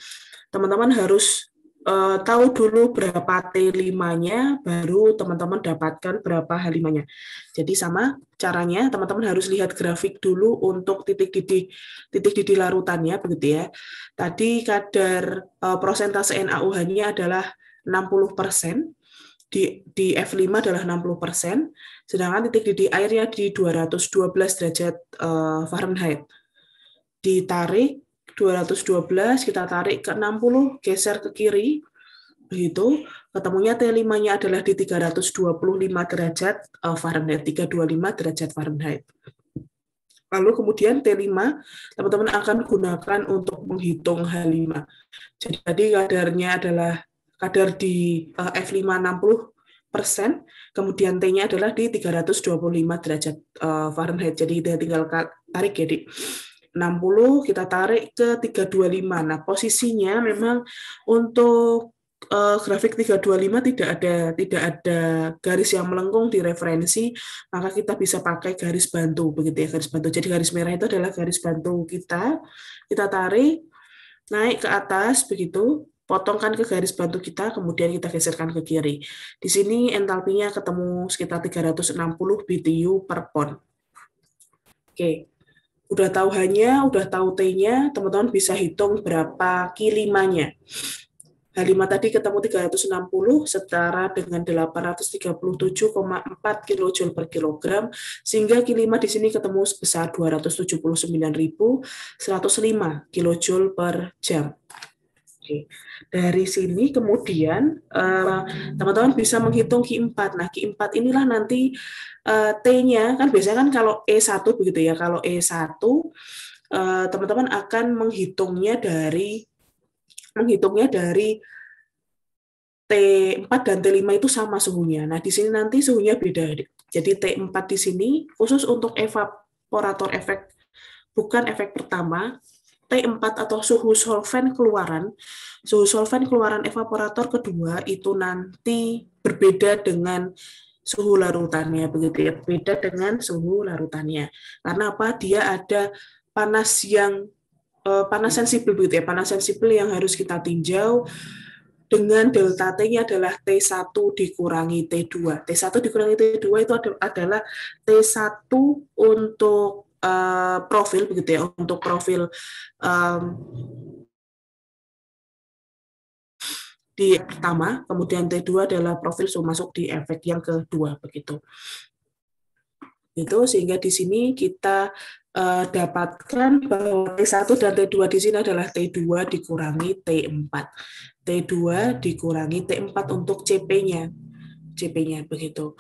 teman-teman harus tahu dulu berapa T5-nya, baru teman-teman dapatkan berapa H5-nya. Jadi sama caranya, teman-teman harus lihat grafik dulu untuk titik didih larutannya, begitu ya. Tadi kadar prosentase NaOH-nya adalah 60%, di F5 adalah 60%, sedangkan titik didih airnya di 212 derajat Fahrenheit. Ditarik 212, kita tarik ke 60, geser ke kiri, begitu, ketemunya T5-nya adalah di 325 derajat Fahrenheit, 325 derajat Fahrenheit. Lalu kemudian T5, teman-teman akan gunakan untuk menghitung H5. Jadi tadi kadarnya adalah kadar di F5 60%, kemudian T-nya adalah di 325 derajat Fahrenheit. Jadi kita tinggal tarik ya, Dik. 60 kita tarik ke 325. Nah, posisinya memang untuk grafik 325 tidak ada garis yang melengkung di referensi, maka kita bisa pakai garis bantu begitu ya, garis bantu. Jadi garis merah itu adalah garis bantu kita. Kita tarik naik ke atas begitu, potongkan ke garis bantu kita, kemudian kita geserkan ke kiri. Di sini entalpinya ketemu sekitar 360 BTU per pon. Oke. Udah tahu H-nya, udah tahu T-nya, teman-teman bisa hitung berapa Q5-nya. H5 tadi ketemu 360 setara dengan 837,4 kJ per kilogram, sehingga Q5 di sini ketemu sebesar 279.105 kJ per jam. Oke. Dari sini kemudian teman-teman bisa menghitung Q4. Nah, Q4 inilah nanti T-nya, kan biasanya kan kalau E1 begitu ya, kalau E1 teman-teman akan menghitungnya dari T4 dan T5 itu sama suhunya. Nah, di sini nanti suhunya beda. Jadi T4 di sini khusus untuk evaporator efek, bukan efek pertama, T4 atau suhu solvent keluaran evaporator kedua itu nanti berbeda dengan suhu larutannya, begitu ya, beda dengan suhu larutannya. Karena apa? Dia ada panas sensibel begitu ya, panas sensibel yang harus kita tinjau dengan delta T-nya adalah T1 dikurangi T2. T1 dikurangi T2 itu adalah T1 untuk profil begitu ya, untuk profil di pertama, kemudian T2 adalah profil suhu masuk di efek yang kedua begitu. Itu sehingga di sini kita dapatkan bahwa T1 dan T2 di sini adalah T2 dikurangi T4. T2 dikurangi T4 untuk CP-nya. CP-nya begitu.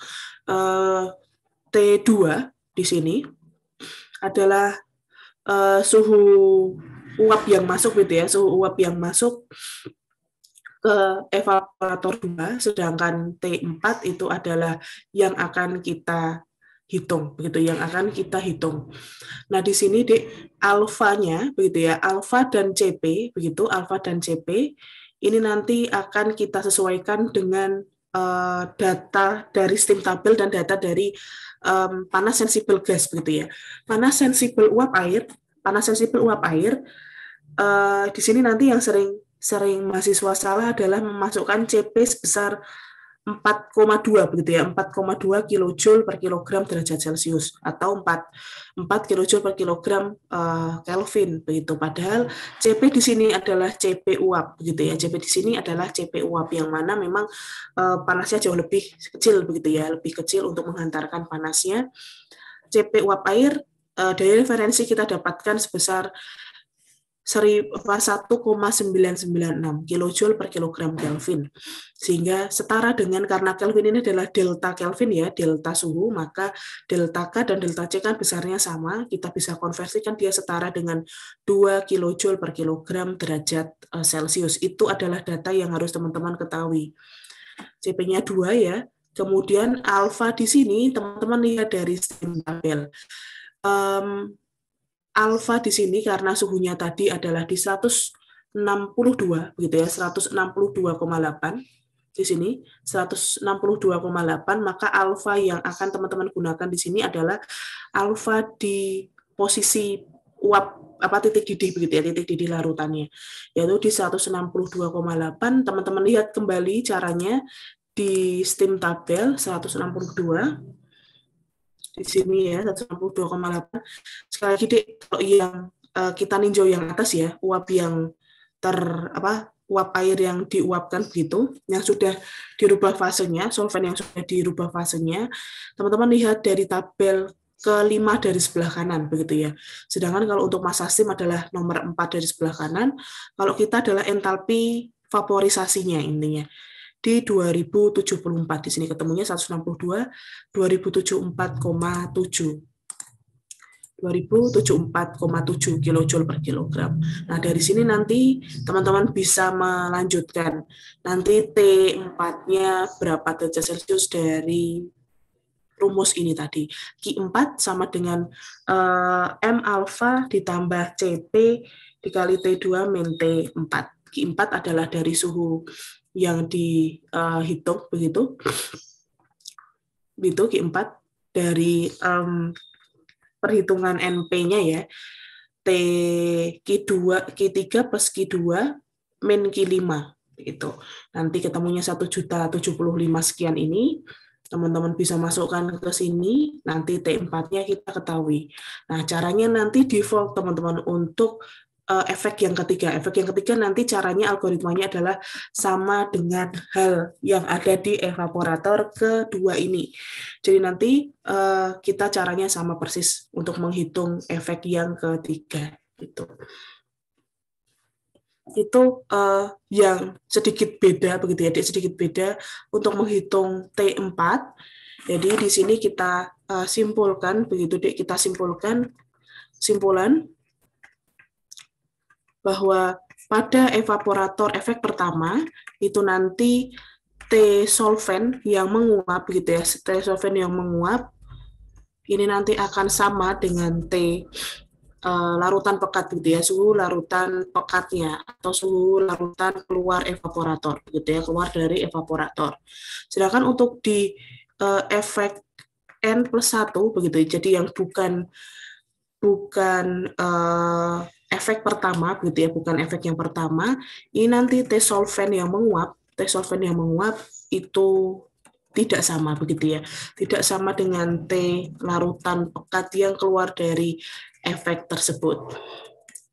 T2 di sini adalah suhu uap yang masuk gitu ya, suhu uap yang masuk ke evaporator 2, sedangkan T4 itu adalah yang akan kita hitung, begitu, yang akan kita hitung. Nah, di sini alfanya, begitu ya, alfa dan CP, begitu, alfa dan CP, ini nanti akan kita sesuaikan dengan data dari steam tabel dan data dari panas sensibel gas, begitu ya. Panas sensibel uap air, di sini nanti yang sering mahasiswa salah adalah memasukkan CP sebesar 4,2 begitu ya, 4,2 kilojoule per kilogram derajat Celcius atau 4 kilojoule per kilogram Kelvin begitu. Padahal CP di sini adalah CP uap begitu ya. CP di sini adalah CP uap yang mana memang panasnya jauh lebih kecil begitu ya, lebih kecil untuk menghantarkan panasnya. CP uap air dari referensi kita dapatkan sebesar 1,996 kilojoule per kilogram Kelvin. Sehingga setara dengan, karena Kelvin ini adalah delta Kelvin ya, delta suhu, maka delta K dan delta C kan besarnya sama, kita bisa konversikan dia setara dengan 2 kilojoule per kilogram derajat Celcius. Itu adalah data yang harus teman-teman ketahui. CP-nya 2 ya. Kemudian alfa di sini teman-teman lihat dari stem tabel. Alfa di sini karena suhunya tadi adalah di 162 begitu ya, 162,8 di sini 162,8, maka alfa yang akan teman-teman gunakan di sini adalah alfa di posisi uap titik didih begitu ya, titik didih larutannya yaitu di 162,8. Teman-teman lihat kembali caranya di STEAM tabel 162 di sini ya, 162,8. Sekali lagi Dek, kalau yang kita ninjau yang atas ya, uap yang uap air yang diuapkan begitu, yang sudah dirubah fasenya, solvent yang sudah dirubah fasenya, teman-teman lihat dari tabel kelima dari sebelah kanan begitu ya. Sedangkan kalau untuk massa steam adalah nomor 4 dari sebelah kanan, kalau kita adalah entalpi vaporisasinya intinya di 2074. Di sini ketemunya 162, 2074,7. 2074,7 kilojoule per kilogram. Nah, dari sini nanti teman-teman bisa melanjutkan. Nanti T4-nya berapa derajat Celcius dari rumus ini tadi. Q4 sama dengan M alfa ditambah CP dikali T2 min T4. Q4 adalah dari suhu yang dihitung begitu. Begitu Q4 dari perhitungan NP-nya ya. Q3 plus Q2 min Q5 gitu. Nanti ketemunya 1.075 sekian ini. Teman-teman bisa masukkan ke sini, nanti T4-nya kita ketahui. Nah, caranya nanti default teman-teman untuk efek yang ketiga. Efek yang ketiga nanti caranya algoritmanya adalah sama dengan hal yang ada di evaporator kedua ini. Jadi nanti kita caranya sama persis untuk menghitung efek yang ketiga. Gitu. Itu yang sedikit beda begitu ya, sedikit beda untuk menghitung T4. Jadi di sini kita simpulkan begitu Dek, kita simpulkan simpulan bahwa pada evaporator efek pertama itu nanti T solvent yang menguap gitu ya, T solvent yang menguap ini nanti akan sama dengan T larutan pekat gitu ya, suhu larutan pekatnya atau suhu larutan keluar evaporator gitu ya, keluar dari evaporator. Sedangkan untuk di efek N+1 begitu ya, jadi yang bukan efek pertama gitu ya, bukan efek yang pertama, ini nanti T solvent yang menguap itu tidak sama begitu ya, tidak sama dengan T larutan pekat yang keluar dari efek tersebut.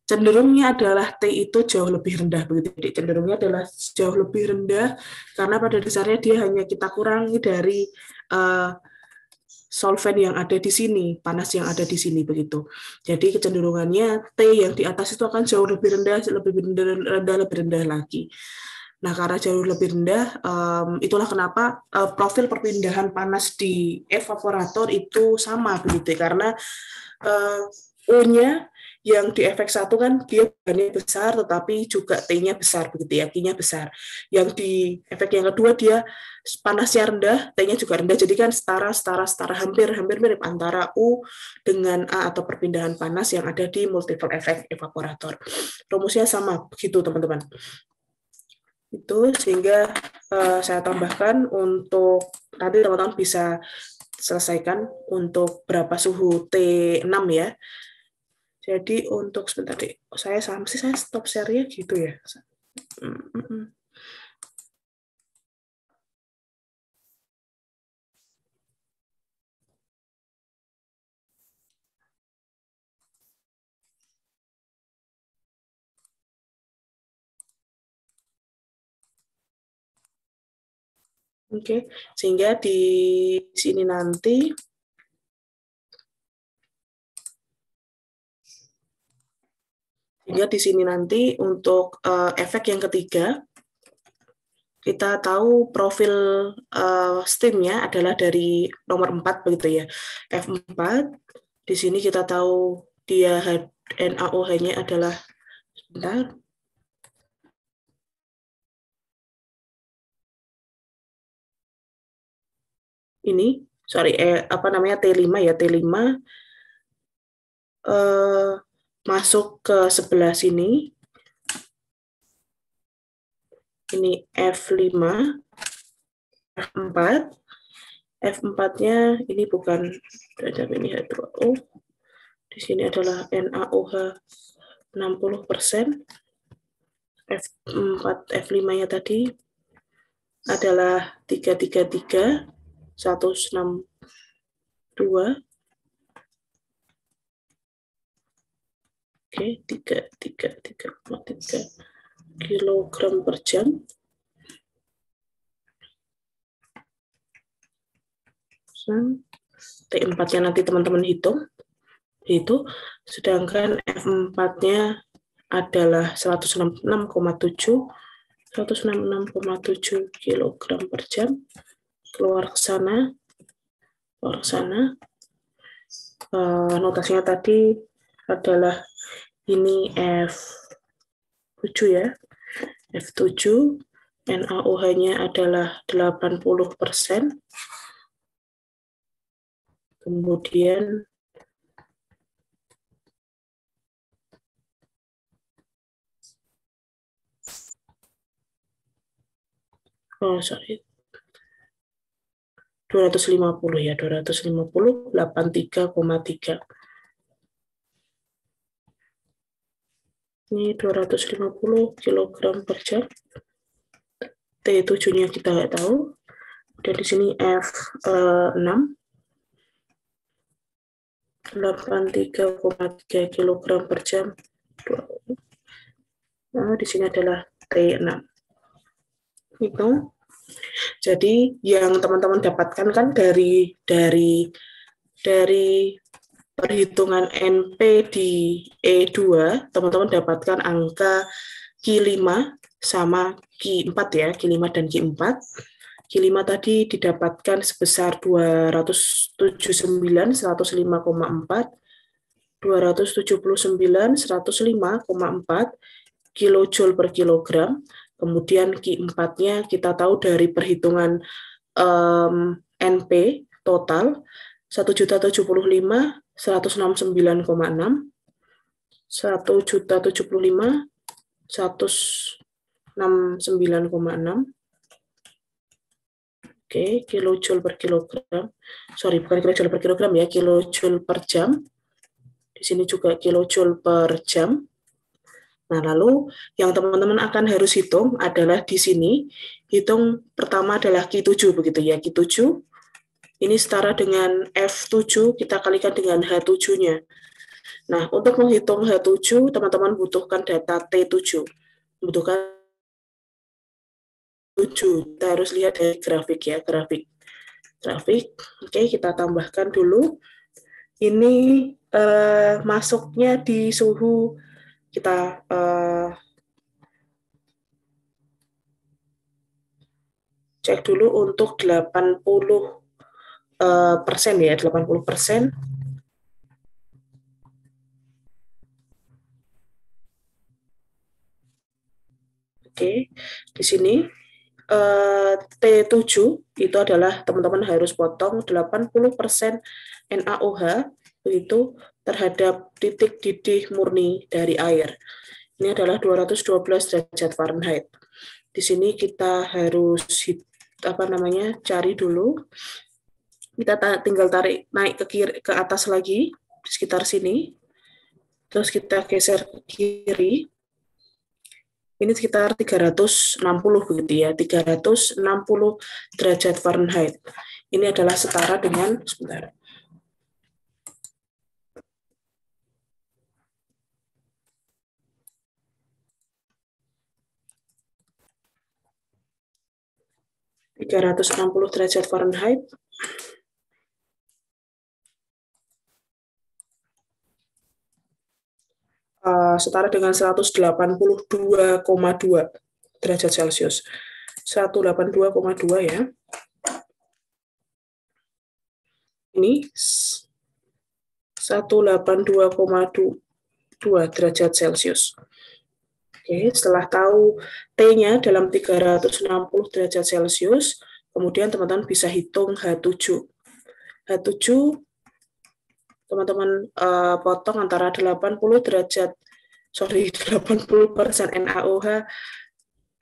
Cenderungnya adalah T itu jauh lebih rendah begitu. Jadi cenderungnya adalah jauh lebih rendah karena pada dasarnya dia hanya kita kurangi dari solvent yang ada di sini, panas yang ada di sini begitu. Jadi kecenderungannya T yang di atas itu akan jauh lebih rendah, lebih rendah lagi. Nah, karena jauh lebih rendah, itulah kenapa profil perpindahan panas di evaporator itu sama begitu, karena O-nya yang di efek 1 kan dia bahannya besar tetapi juga T-nya besar begitu ya, Q-nya besar. Yang di efek yang kedua dia panasnya rendah, T-nya juga rendah, jadi kan setara hampir mirip antara U dengan A atau perpindahan panas yang ada di multiple effect evaporator. Rumusnya sama begitu teman-teman. Itu sehingga saya tambahkan untuk nanti teman-teman bisa selesaikan untuk berapa suhu T6 ya. Jadi untuk sebentar deh, saya stop share-nya gitu ya. Oke, sehingga di sini nanti Sehingga di sini nanti untuk efek yang ketiga, kita tahu profil STEAM-nya adalah dari nomor 4 begitu ya. F4, di sini kita tahu dia NaOH-nya adalah, sebentar, ini, sorry, T5 ya, T5 masuk ke sebelah sini. Ini F5, F4. F4-nya ini bukan ini H2O. Di sini adalah NaOH 60%. F4, F5-nya tadi adalah 333, 162. Oke, 333,3 kilogram per jam. T4-nya nanti teman-teman hitung. Itu, sedangkan F4-nya adalah 166,7 kilogram per jam. Keluar ke sana. Notasinya tadi adalah ini F7 ya. F7, NaOH-nya adalah 80%. Kemudian sorry, 250 ya, 250, 83,3. Ini 250 kilogram per jam. T7-nya kita nggak tahu. Dan di sini F6, 83,3 kilogram per jam. Nah, di sini adalah T6. Itu. Jadi yang teman-teman dapatkan kan dari perhitungan NP di E2, teman-teman dapatkan angka Q5 sama Q4 ya, Q5 dan Q4. Q5 tadi didapatkan sebesar 279, 105,4, 279, 105,4 kilojoule per kilogram. Kemudian Q4-nya kita tahu dari perhitungan NP total 1.075, 169,6, 1.075, 169,6. Oke, kilojoule per kilogram. Sorry, bukan kilojoule per kilogram ya, kilojoule per jam. Di sini juga kilojoule per jam. Nah, lalu yang teman-teman akan harus hitung adalah di sini, hitung pertama adalah Q7 begitu ya, Q7. Ini setara dengan F7, kita kalikan dengan H7-nya. Nah, untuk menghitung H7, teman-teman butuhkan data T7. Butuhkan 7. Kita harus lihat dari grafik ya, grafik. Oke, kita tambahkan dulu. Ini masuknya di suhu, kita cek dulu untuk 80% ya, 80%. Oke, di sini T7 itu adalah teman-teman harus potong 80% NaOH itu terhadap titik didih murni dari air. Ini adalah 212 derajat Fahrenheit. Di sini kita harus cari dulu. Kita tinggal tarik naik ke kiri, ke atas lagi di sekitar sini. Terus kita geser ke kiri. Ini sekitar 360 begitu ya, 360 derajat Fahrenheit. Ini adalah setara dengan, sebentar. derajat Fahrenheit. setara dengan 182,2 derajat Celcius. 182,2 ya. Ini 182,2 derajat Celcius. Oke, setelah tahu T-nya dalam 360 derajat Celcius, kemudian teman-teman bisa hitung H7. H7 teman-teman potong antara 80% NaOH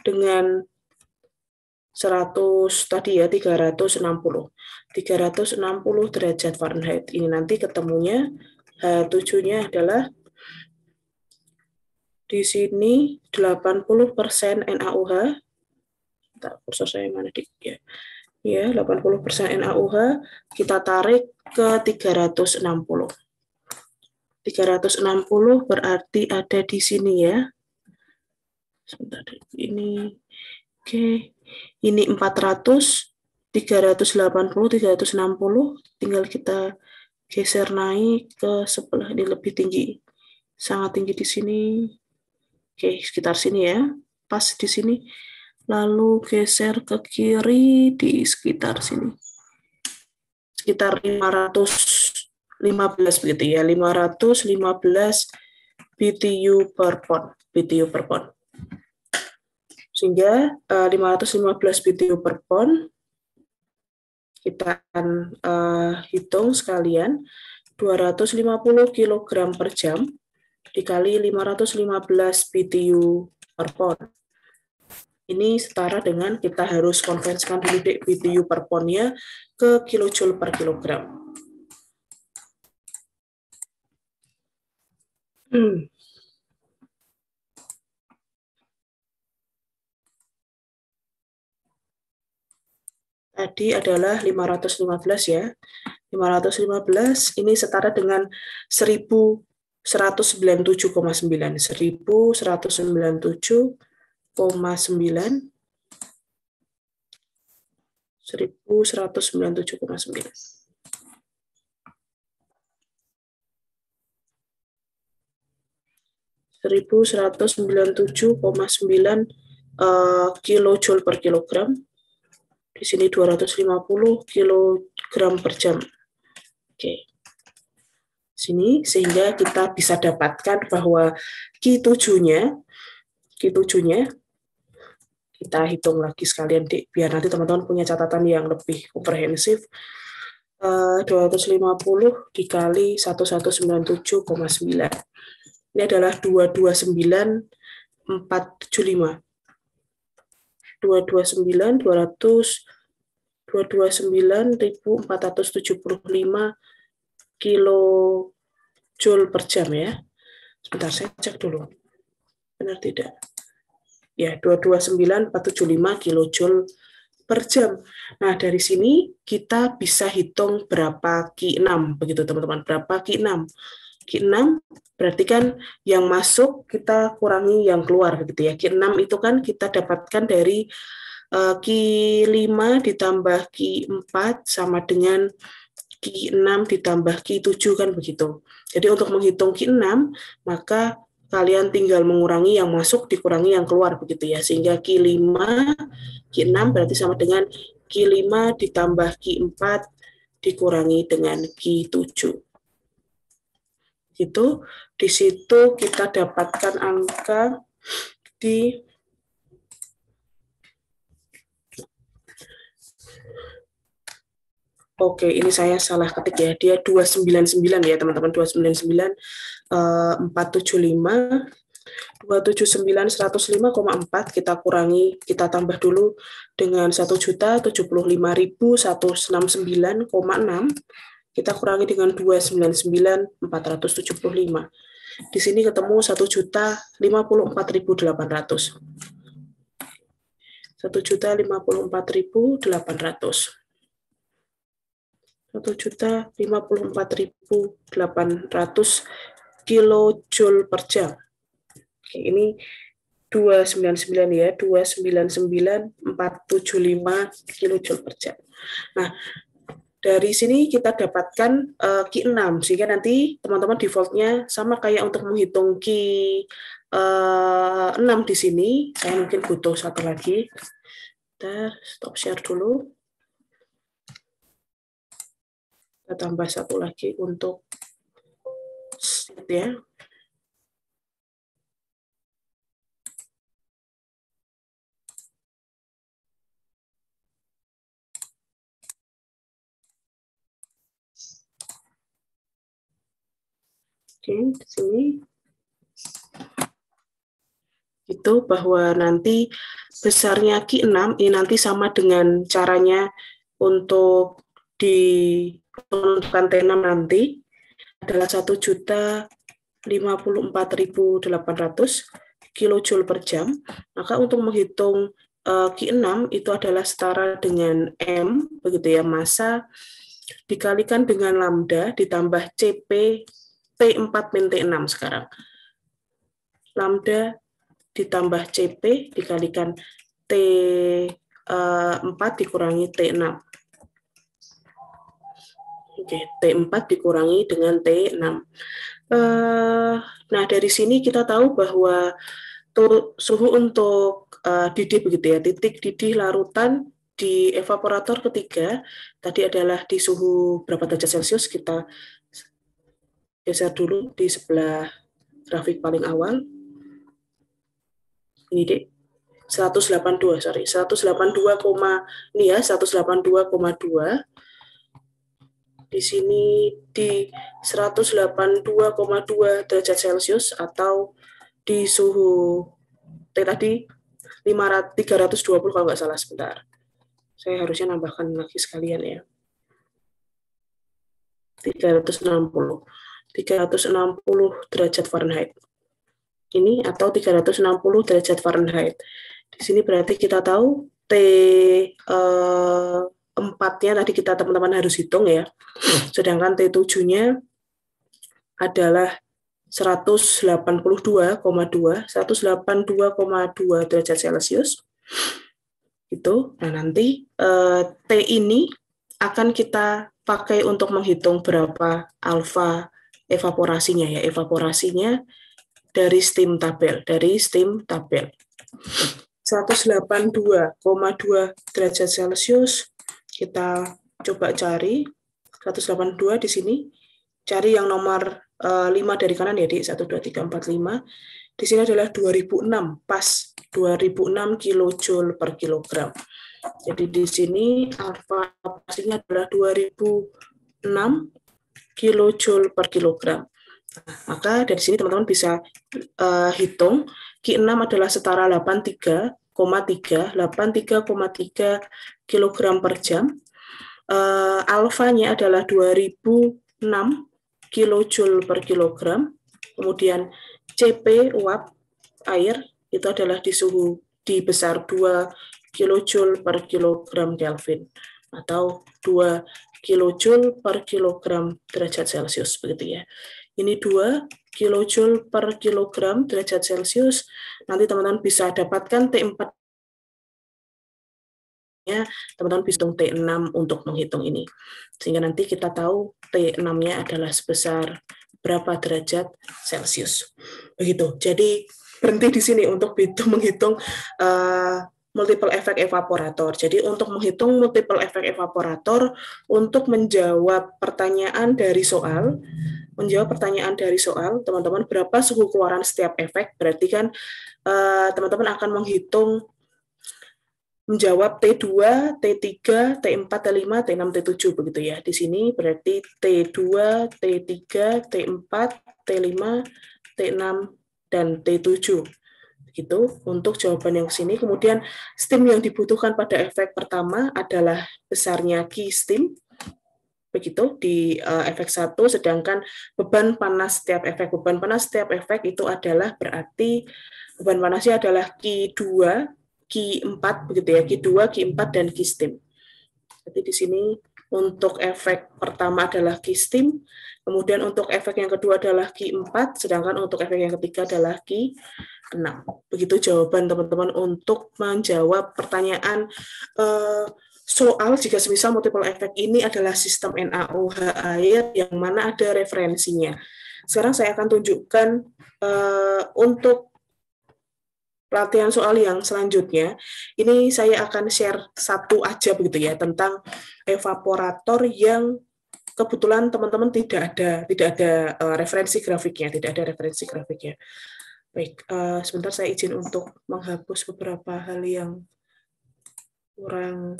dengan 100 tadi ya 360 derajat Fahrenheit. Ini nanti ketemunya H7-nya adalah di sini 80% NaOH. Kursor saya mana dik ya. Ya, 80% NaOH kita tarik ke 360. 360 berarti ada di sini ya. Sebentar, ini oke. Ini 400, 380, 360, tinggal kita geser naik ke sebelah, ini lebih tinggi. Sangat tinggi di sini. Oke, sekitar sini ya. Pas di sini. Lalu geser ke kiri di sekitar sini. Sekitar 515 begitu ya. 515 BTU per pon. Sehingga 515 BTU per pon kita akan hitung sekalian 250 kg per jam dikali 515 BTU per pon. Ini setara dengan kita harus konversikan dulu BTU per ponnya ke kilojoule per kilogram. Tadi adalah 515 ya. 515 ini setara dengan 1197,9. 1197,9. 1197,9. Kilojoule per kilogram. Di sini 250 kilogram per jam. Oke. Sini sehingga kita bisa dapatkan bahwa Q7-nya kita hitung lagi sekalian biar nanti teman-teman punya catatan yang lebih komprehensif. 250 dikali 1197,9. Ini adalah 229.475. 229.475 kilojoule per jam ya. Sebentar saya cek dulu. Benar tidak? Ya, 229.475 kilojoule per jam. Nah, dari sini kita bisa hitung berapa Q6 begitu teman-teman. Berapa Q6? Q6 berarti kan yang masuk kita kurangi yang keluar gitu ya. Q6 itu kan kita dapatkan dari Q5 ditambah Q4 sama dengan Q6 ditambah Q7 kan begitu. Jadi untuk menghitung Q6 maka kalian tinggal mengurangi yang masuk dikurangi yang keluar begitu ya. Sehingga Q6 berarti sama dengan Q5 ditambah Q4 dikurangi dengan Q7. Itu di situ kita dapatkan angka di Oke, ini saya salah ketik ya. Dia 299 ya, teman-teman. 299 475 279 105,4 kita kurangi, kita tambah dulu dengan 1.075.169,6. Kita kurangi dengan 299.475. Di sini ketemu 1.054.800. 1.054.800. 1.054.800 kilojoule per jam. Oke, ini 299 ya, 299.475 kilojoule per jam. Nah, Dari sini kita dapatkan Q6, sehingga nanti teman-teman defaultnya sama kayak untuk menghitung Q6 di sini. Saya mungkin butuh satu lagi. Kita stop share dulu. Kita tambah satu lagi untuk sheet ya. Oke, di sini itu bahwa nanti besarnya Q6 ini nanti sama dengan caranya untuk di menentukan T6 nanti adalah 1.054.800 kilojoule per jam. Maka untuk menghitung Q6 itu adalah setara dengan M, begitu ya, massa dikalikan dengan lambda ditambah CP T4 min T6 sekarang. Lambda ditambah CP dikalikan T4 dikurangi T6. Oke, T4 dikurangi dengan T6. Nah, dari sini kita tahu bahwa suhu untuk didih begitu ya, titik didih larutan di evaporator ketiga tadi adalah di suhu berapa derajat Celcius. Kita geser dulu di sebelah grafik paling awal. Ini deh, 182, sorry, 182, ini ya, 182,2. Di sini di 182,2 derajat Celcius atau di suhu T tadi 320 kalau nggak salah, sebentar. Saya harusnya nambahkan lagi sekalian ya. 360 derajat Fahrenheit. Ini atau 360 derajat Fahrenheit. Di sini berarti kita tahu T4-nya tadi kita teman-teman harus hitung ya. Sedangkan T7-nya adalah 182,2 derajat Celcius. Itu. Nah, nanti T ini akan kita pakai untuk menghitung berapa alfa evaporasinya ya. Evaporasinya dari steam tabel, 182,2 derajat Celcius. Kita coba cari 182 di sini. Cari yang nomor 5 dari kanan ya, di 1 2 3 4 5. Di sini adalah 2006, pas 2006 kilojoule per kilogram. Jadi di sini alfa evaporasinya adalah 2006 kilojoule per kilogram. Nah, maka dari sini teman-teman bisa hitung Q6 adalah setara 83,3 kilogram per jam. Alfanya adalah 2006 kilojoule per kilogram. Kemudian CP uap air itu adalah di suhu di besar 2 kilojoule per kilogram Kelvin atau 2 kilojoule per kilogram derajat Celcius begitu ya. Ini 2 kilojoule per kilogram derajat Celcius. Nanti teman-teman bisa dapatkan T4 teman-teman bisa hitung T6 untuk menghitung ini. Sehingga nanti kita tahu T6-nya adalah sebesar berapa derajat Celcius. Begitu. Jadi berhenti di sini untuk menghitung multiple effect evaporator. Jadi untuk menghitung multiple effect evaporator, untuk menjawab pertanyaan dari soal, teman-teman berapa suhu keluaran setiap efek, berarti kan teman-teman akan menghitung menjawab T2, T3, T4, T5, T6, T7 begitu ya. Di sini berarti T2, T3, T4, T5, T6 dan T7. Begitu untuk jawaban yang sini. Kemudian steam yang dibutuhkan pada efek pertama adalah besarnya Q steam. Begitu di efek 1, sedangkan beban panas setiap efek itu adalah berarti beban panasnya adalah Q2, Q4 begitu ya, Q2, Q4 dan Q steam. Jadi di sini untuk efek pertama adalah Q steam, kemudian untuk efek yang kedua adalah Q4, sedangkan untuk efek yang ketiga adalah Q6. Begitu jawaban teman-teman untuk menjawab pertanyaan soal jika semisal multiple effect ini adalah sistem NaOH air yang mana ada referensinya. Sekarang saya akan tunjukkan untuk latihan soal yang selanjutnya. Ini saya akan share satu aja begitu ya tentang evaporator yang kebetulan teman-teman tidak ada referensi grafiknya, Baik, sebentar saya izin untuk menghapus beberapa hal yang kurang.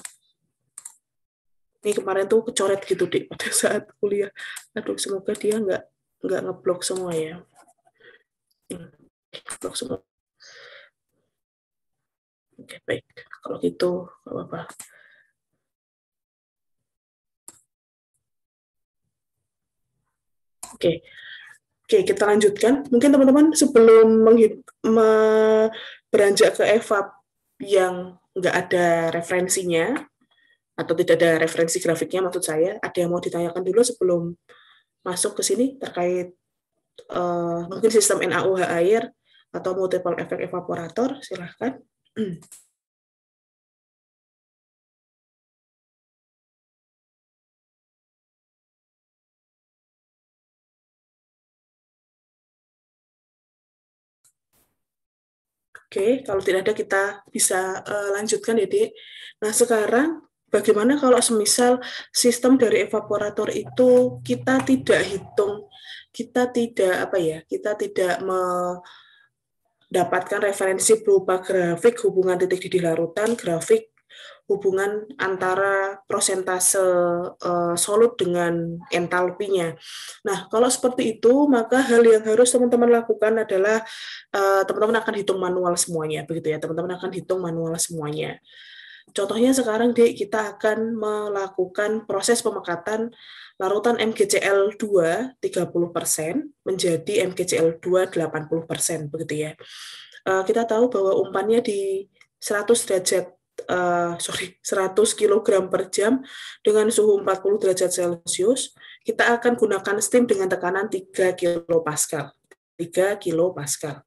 Ini kemarin tuh kecoret gitu Dik pada saat kuliah. Aduh, semoga dia nggak ngeblok semua ya. Ngeblok semua. Oke, baik. Kalau gitu, nggak apa-apa. Oke, kita lanjutkan. Mungkin teman-teman sebelum beranjak ke evap yang nggak ada referensinya, atau tidak ada referensi grafiknya maksud saya, ada yang mau ditanyakan dulu sebelum masuk ke sini terkait mungkin sistem NaOH air atau multiple effect evaporator, silahkan. Oke, kalau tidak ada kita bisa lanjutkan ya, Dek. Nah, sekarang bagaimana kalau semisal sistem dari evaporator itu kita tidak hitung, kita tidak mendapatkan referensi berupa grafik hubungan titik didih larutan, grafik hubungan antara prosentase solut dengan entalpinya. Nah, kalau seperti itu, maka hal yang harus teman-teman lakukan adalah teman-teman akan hitung manual semuanya, begitu ya. Teman-teman akan hitung manual semuanya. Contohnya sekarang, Dek, kita akan melakukan proses pemekatan larutan MgCl2 30% menjadi MgCl2 80%, begitu ya. Kita tahu bahwa umpannya di 100 kg per jam dengan suhu 40 derajat Celcius, kita akan gunakan steam dengan tekanan 3 kilopascal. 3 kilopascal.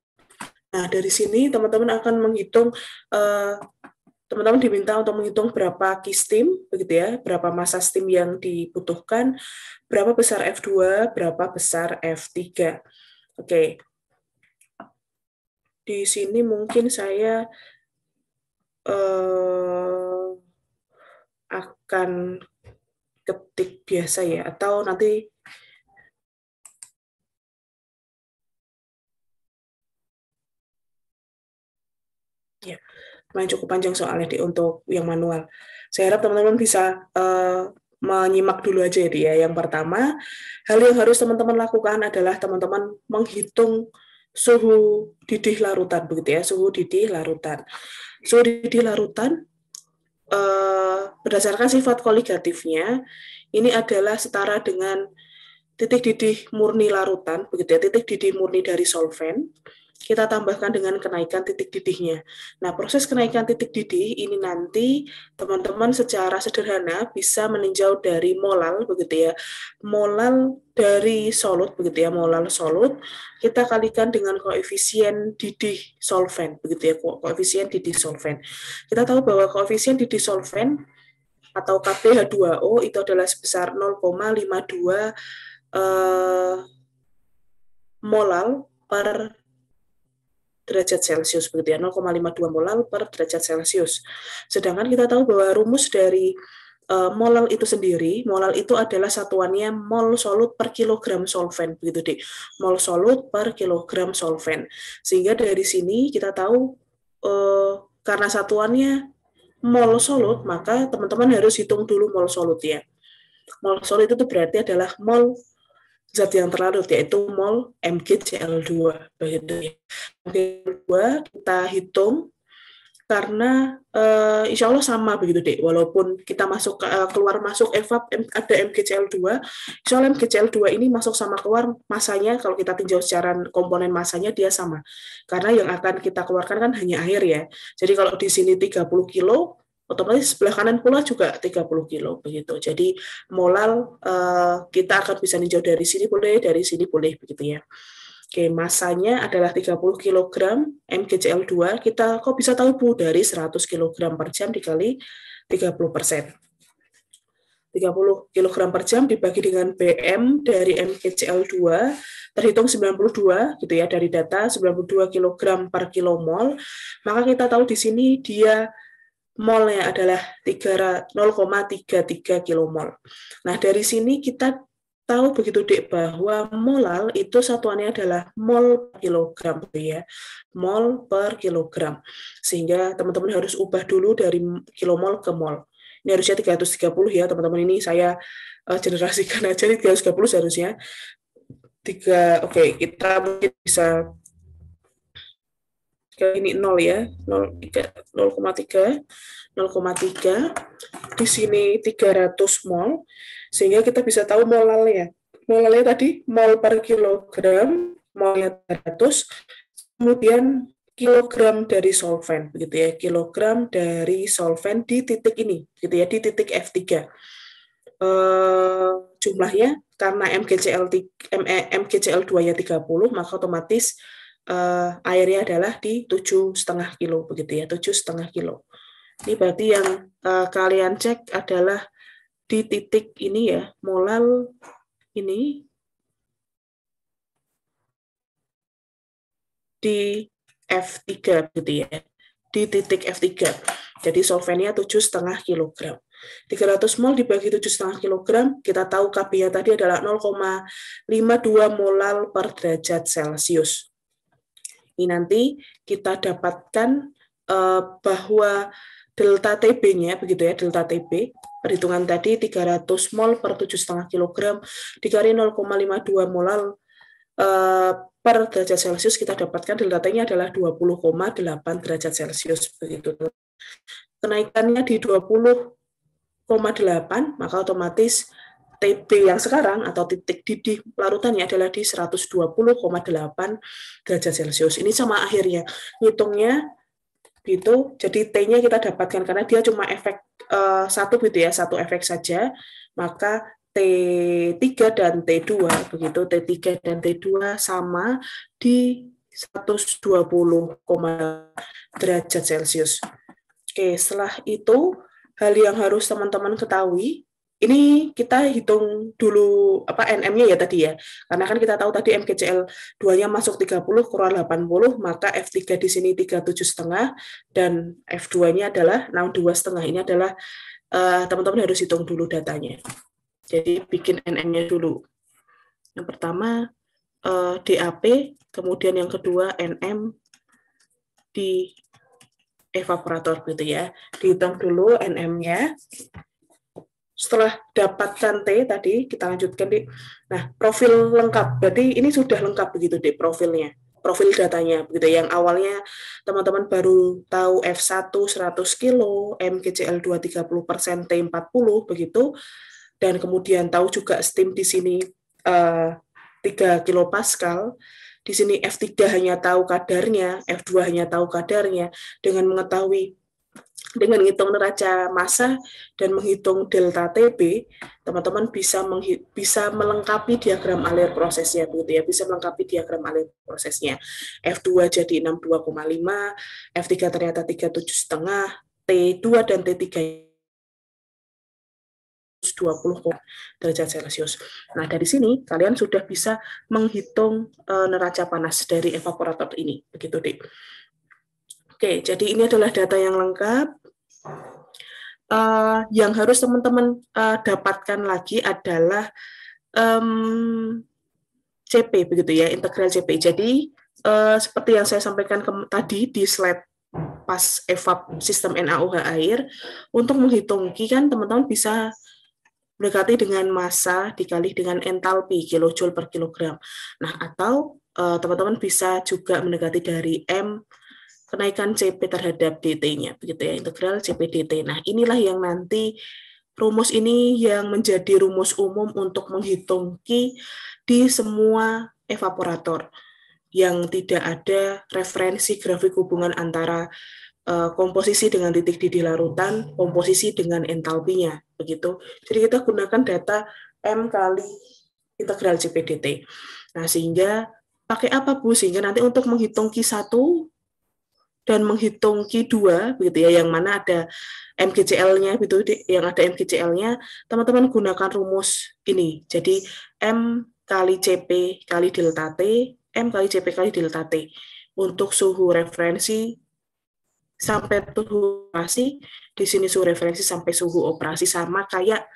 Nah, dari sini teman-teman akan menghitung, teman-teman diminta untuk menghitung berapa Ki steam, begitu ya, berapa massa steam yang dibutuhkan, berapa besar F2, berapa besar F3. Oke. Di sini mungkin saya akan ketik biasa ya, atau nanti ya, main cukup panjang soalnya untuk yang manual. Saya harap teman-teman bisa menyimak dulu aja ya. Yang pertama, hal yang harus teman-teman lakukan adalah teman-teman menghitung suhu didih larutan, begitu ya, suhu didih larutan. Suhu didih larutan berdasarkan sifat koligatifnya, ini adalah setara dengan titik didih murni larutan, begitu ya, titik didih murni dari solvent, kita tambahkan dengan kenaikan titik didihnya. Nah, proses kenaikan titik didih ini nanti teman-teman secara sederhana bisa meninjau dari molal, begitu ya, molal dari solut, begitu ya, molal solut, kita kalikan dengan koefisien didih solvent, begitu ya, koefisien didih solvent. Kita tahu bahwa koefisien didih solvent atau KPH2O itu adalah sebesar 0,52 molal per derajat Celcius, begitu ya, 0,52 molal per derajat Celcius. Sedangkan kita tahu bahwa rumus dari molal itu sendiri, molal itu adalah satuannya mol solut per kilogram solvent, begitu Dik. Mol solut per kilogram solvent. Sehingga dari sini kita tahu karena satuannya mol solut, maka teman-teman harus hitung dulu mol solut ya. Mol solut itu berarti adalah mol zat yang terlarut, yaitu mol MgCl2. MgCl2 kita hitung karena insya Allah sama begitu Dek, walaupun kita masuk keluar masuk evap ada MgCl2, insya Allah MgCl2 ini masuk sama keluar masanya, kalau kita tinjau secara komponen masanya dia sama, karena yang akan kita keluarkan kan hanya air ya. Jadi kalau di sini 30 kilo, otomatis sebelah kanan pula juga 30 kilo begitu. Jadi molal kita akan bisa ninjau dari sini boleh, dari sini boleh begitu ya. Oke, masanya adalah 30 kg MgCl2. Kita kok bisa tahu Bu dari 100 kg per jam dikali 30%. 30 kg per jam dibagi dengan BM dari MgCl2 terhitung 92 gitu ya, dari data 92 kg per kilomol, maka kita tahu di sini dia molnya adalah 0,33 kilomol. Nah, dari sini kita tahu begitu Dek bahwa molal itu satuannya adalah mol per kilogram ya. Mol per kilogram. Sehingga teman-teman harus ubah dulu dari kilomol ke mol. Ini harusnya 330 ya, teman-teman. Ini saya generasikan aja, ini 330 seharusnya. Oke, kita mungkin bisa ini 0 ya, 0,3 di sini 300 mol, sehingga kita bisa tahu molalnya. Molalnya tadi mol per kilogram, molnya 300, kemudian kilogram dari solvent, begitu ya, kilogram dari solvent di titik ini, gitu ya, di titik F3. Jumlahnya karena MgCl2-nya 30, maka otomatis airnya adalah di 7,5 kilo, begitu ya, 7,5 kilo. Ini berarti yang kalian cek adalah di titik ini ya, molal ini di F3 gitu ya, di titik F3. Jadi solvennya 7,5 kg. 300 mol dibagi 7,5 kg, kita tahu Kb-nya tadi adalah 0,52 molal per derajat Celcius. Ini nanti kita dapatkan bahwa delta TB-nya, begitu ya, delta TB, perhitungan tadi 300 mol per 7,5 kg dikali 0,52 molal per derajat Celcius, kita dapatkan delta T-nya adalah 20,8 derajat Celcius. Begitu. Kenaikannya di 20,8, maka otomatis TB yang sekarang atau titik didih larutannya adalah di 120,8 derajat Celcius. Ini sama akhirnya. Ngitungnya gitu, jadi T-nya kita dapatkan karena dia cuma efek satu gitu ya, satu efek saja, maka T3 dan T2 begitu, T3 dan T2 sama di 120, derajat Celcius. Oke, setelah itu hal yang harus teman-teman ketahui, ini kita hitung dulu apa NM-nya ya tadi ya. Karena kan kita tahu tadi MgCl2-nya masuk 30 kurang 80, maka F3 di sini 37,5 dan F2-nya adalah 62,5. Ini adalah teman-teman harus hitung dulu datanya. Jadi bikin NM-nya dulu. Yang pertama DAP, kemudian yang kedua NM di evaporator gitu ya. Dihitung dulu NM-nya. Setelah dapatkan T tadi, kita lanjutkan di. Nah, profil lengkap. Berarti ini sudah lengkap begitu deh profilnya. Profil datanya begitu. Yang awalnya teman-teman baru tahu F1 100 kilo, MgCl2 30%, T40 begitu. Dan kemudian tahu juga steam di sini 3 kilopascal. Di sini F3 hanya tahu kadarnya, F2 hanya tahu kadarnya. Dengan mengetahui, dengan menghitung neraca massa dan menghitung delta TB, teman-teman bisa melengkapi diagram alir prosesnya, begitu ya, bisa melengkapi diagram alir prosesnya. F2 jadi 62,5, F3 ternyata 37,5, T2 dan T3 20 derajat Celcius. Nah, dari sini kalian sudah bisa menghitung neraca panas dari evaporator ini, begitu Dik. Oke, jadi ini adalah data yang lengkap. Yang harus teman-teman dapatkan lagi adalah CP, begitu ya, integral CP. Jadi seperti yang saya sampaikan tadi di slide pas evap sistem NaOH air, untuk menghitung Q kan teman-teman bisa mendekati dengan massa dikali dengan entalpi kilojoule per kilogram. Nah, atau teman-teman bisa juga mendekati dari M kenaikan CP terhadap DT-nya, begitu ya, integral CP DT. Nah, inilah yang nanti rumus ini yang menjadi rumus umum untuk menghitung Q di semua evaporator yang tidak ada referensi grafik hubungan antara komposisi dengan titik didih larutan, komposisi dengan entalpinya, begitu. Jadi kita gunakan data M kali integral CP DT. Nah, sehingga pakai apa Bu? Sehingga nanti untuk menghitung Q1 dan menghitung Q2 begitu ya, yang mana ada MGCL-nya gitu, yang ada MGCL-nya, teman-teman gunakan rumus ini. Jadi M kali CP kali delta T, M kali CP kali delta T. Untuk suhu referensi sampai suhu operasi, di sini suhu referensi sampai suhu operasi, sama kayak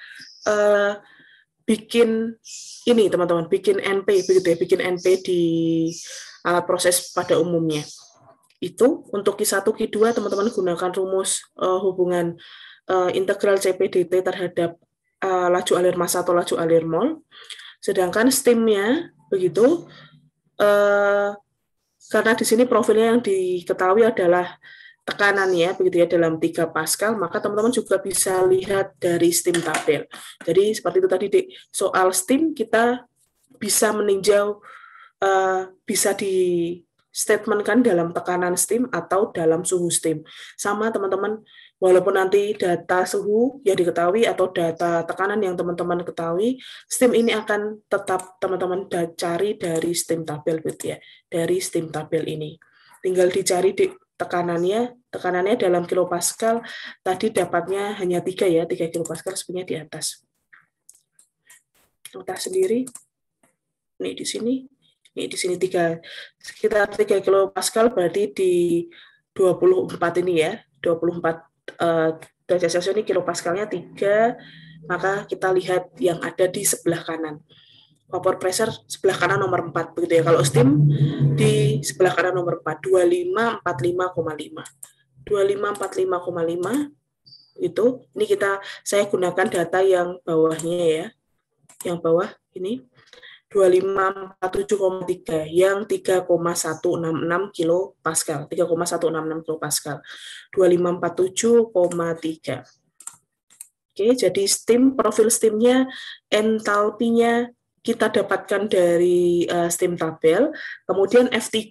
bikin ini teman-teman, bikin NP begitu ya, bikin NP di alat proses pada umumnya. Itu untuk Q1, Q2 teman-teman gunakan rumus hubungan integral CP/dt terhadap laju alir massa atau laju alir mol. Sedangkan steam-nya begitu, karena di sini profilnya yang diketahui adalah tekanannya begitu ya dalam 3 Pascal, maka teman-teman juga bisa lihat dari steam tabel. Jadi seperti itu tadi, Dek, soal steam kita bisa meninjau, bisa di statementkan dalam tekanan steam atau dalam suhu steam. Sama teman-teman, walaupun nanti data suhu yang diketahui atau data tekanan yang teman-teman ketahui, steam ini akan tetap teman-teman cari dari steam tabel gitu ya, dari steam tabel ini. Tinggal dicari di tekanannya dalam kilopascal, tadi dapatnya hanya 3 ya, 3 kilopascal sebenarnya di atas. Kita sendiri, nih di sini 3, sekitar 3 kilopascal, berarti di 24 ini ya, 24 derajat Celcius ini kilopascalnya 3, maka kita lihat yang ada di sebelah kanan. Vapor pressure sebelah kanan nomor 4 begitu ya. Kalau steam di sebelah kanan nomor 4, 2545,5. 2545,5 itu. Ini saya gunakan data yang bawahnya ya. Yang bawah ini 2547,3 yang 3,166 kilopascal. 3,166 kilopascal. 2547,3. Oke, jadi steam, profil steamnya, entalpinya kita dapatkan dari steam tabel. Kemudian F3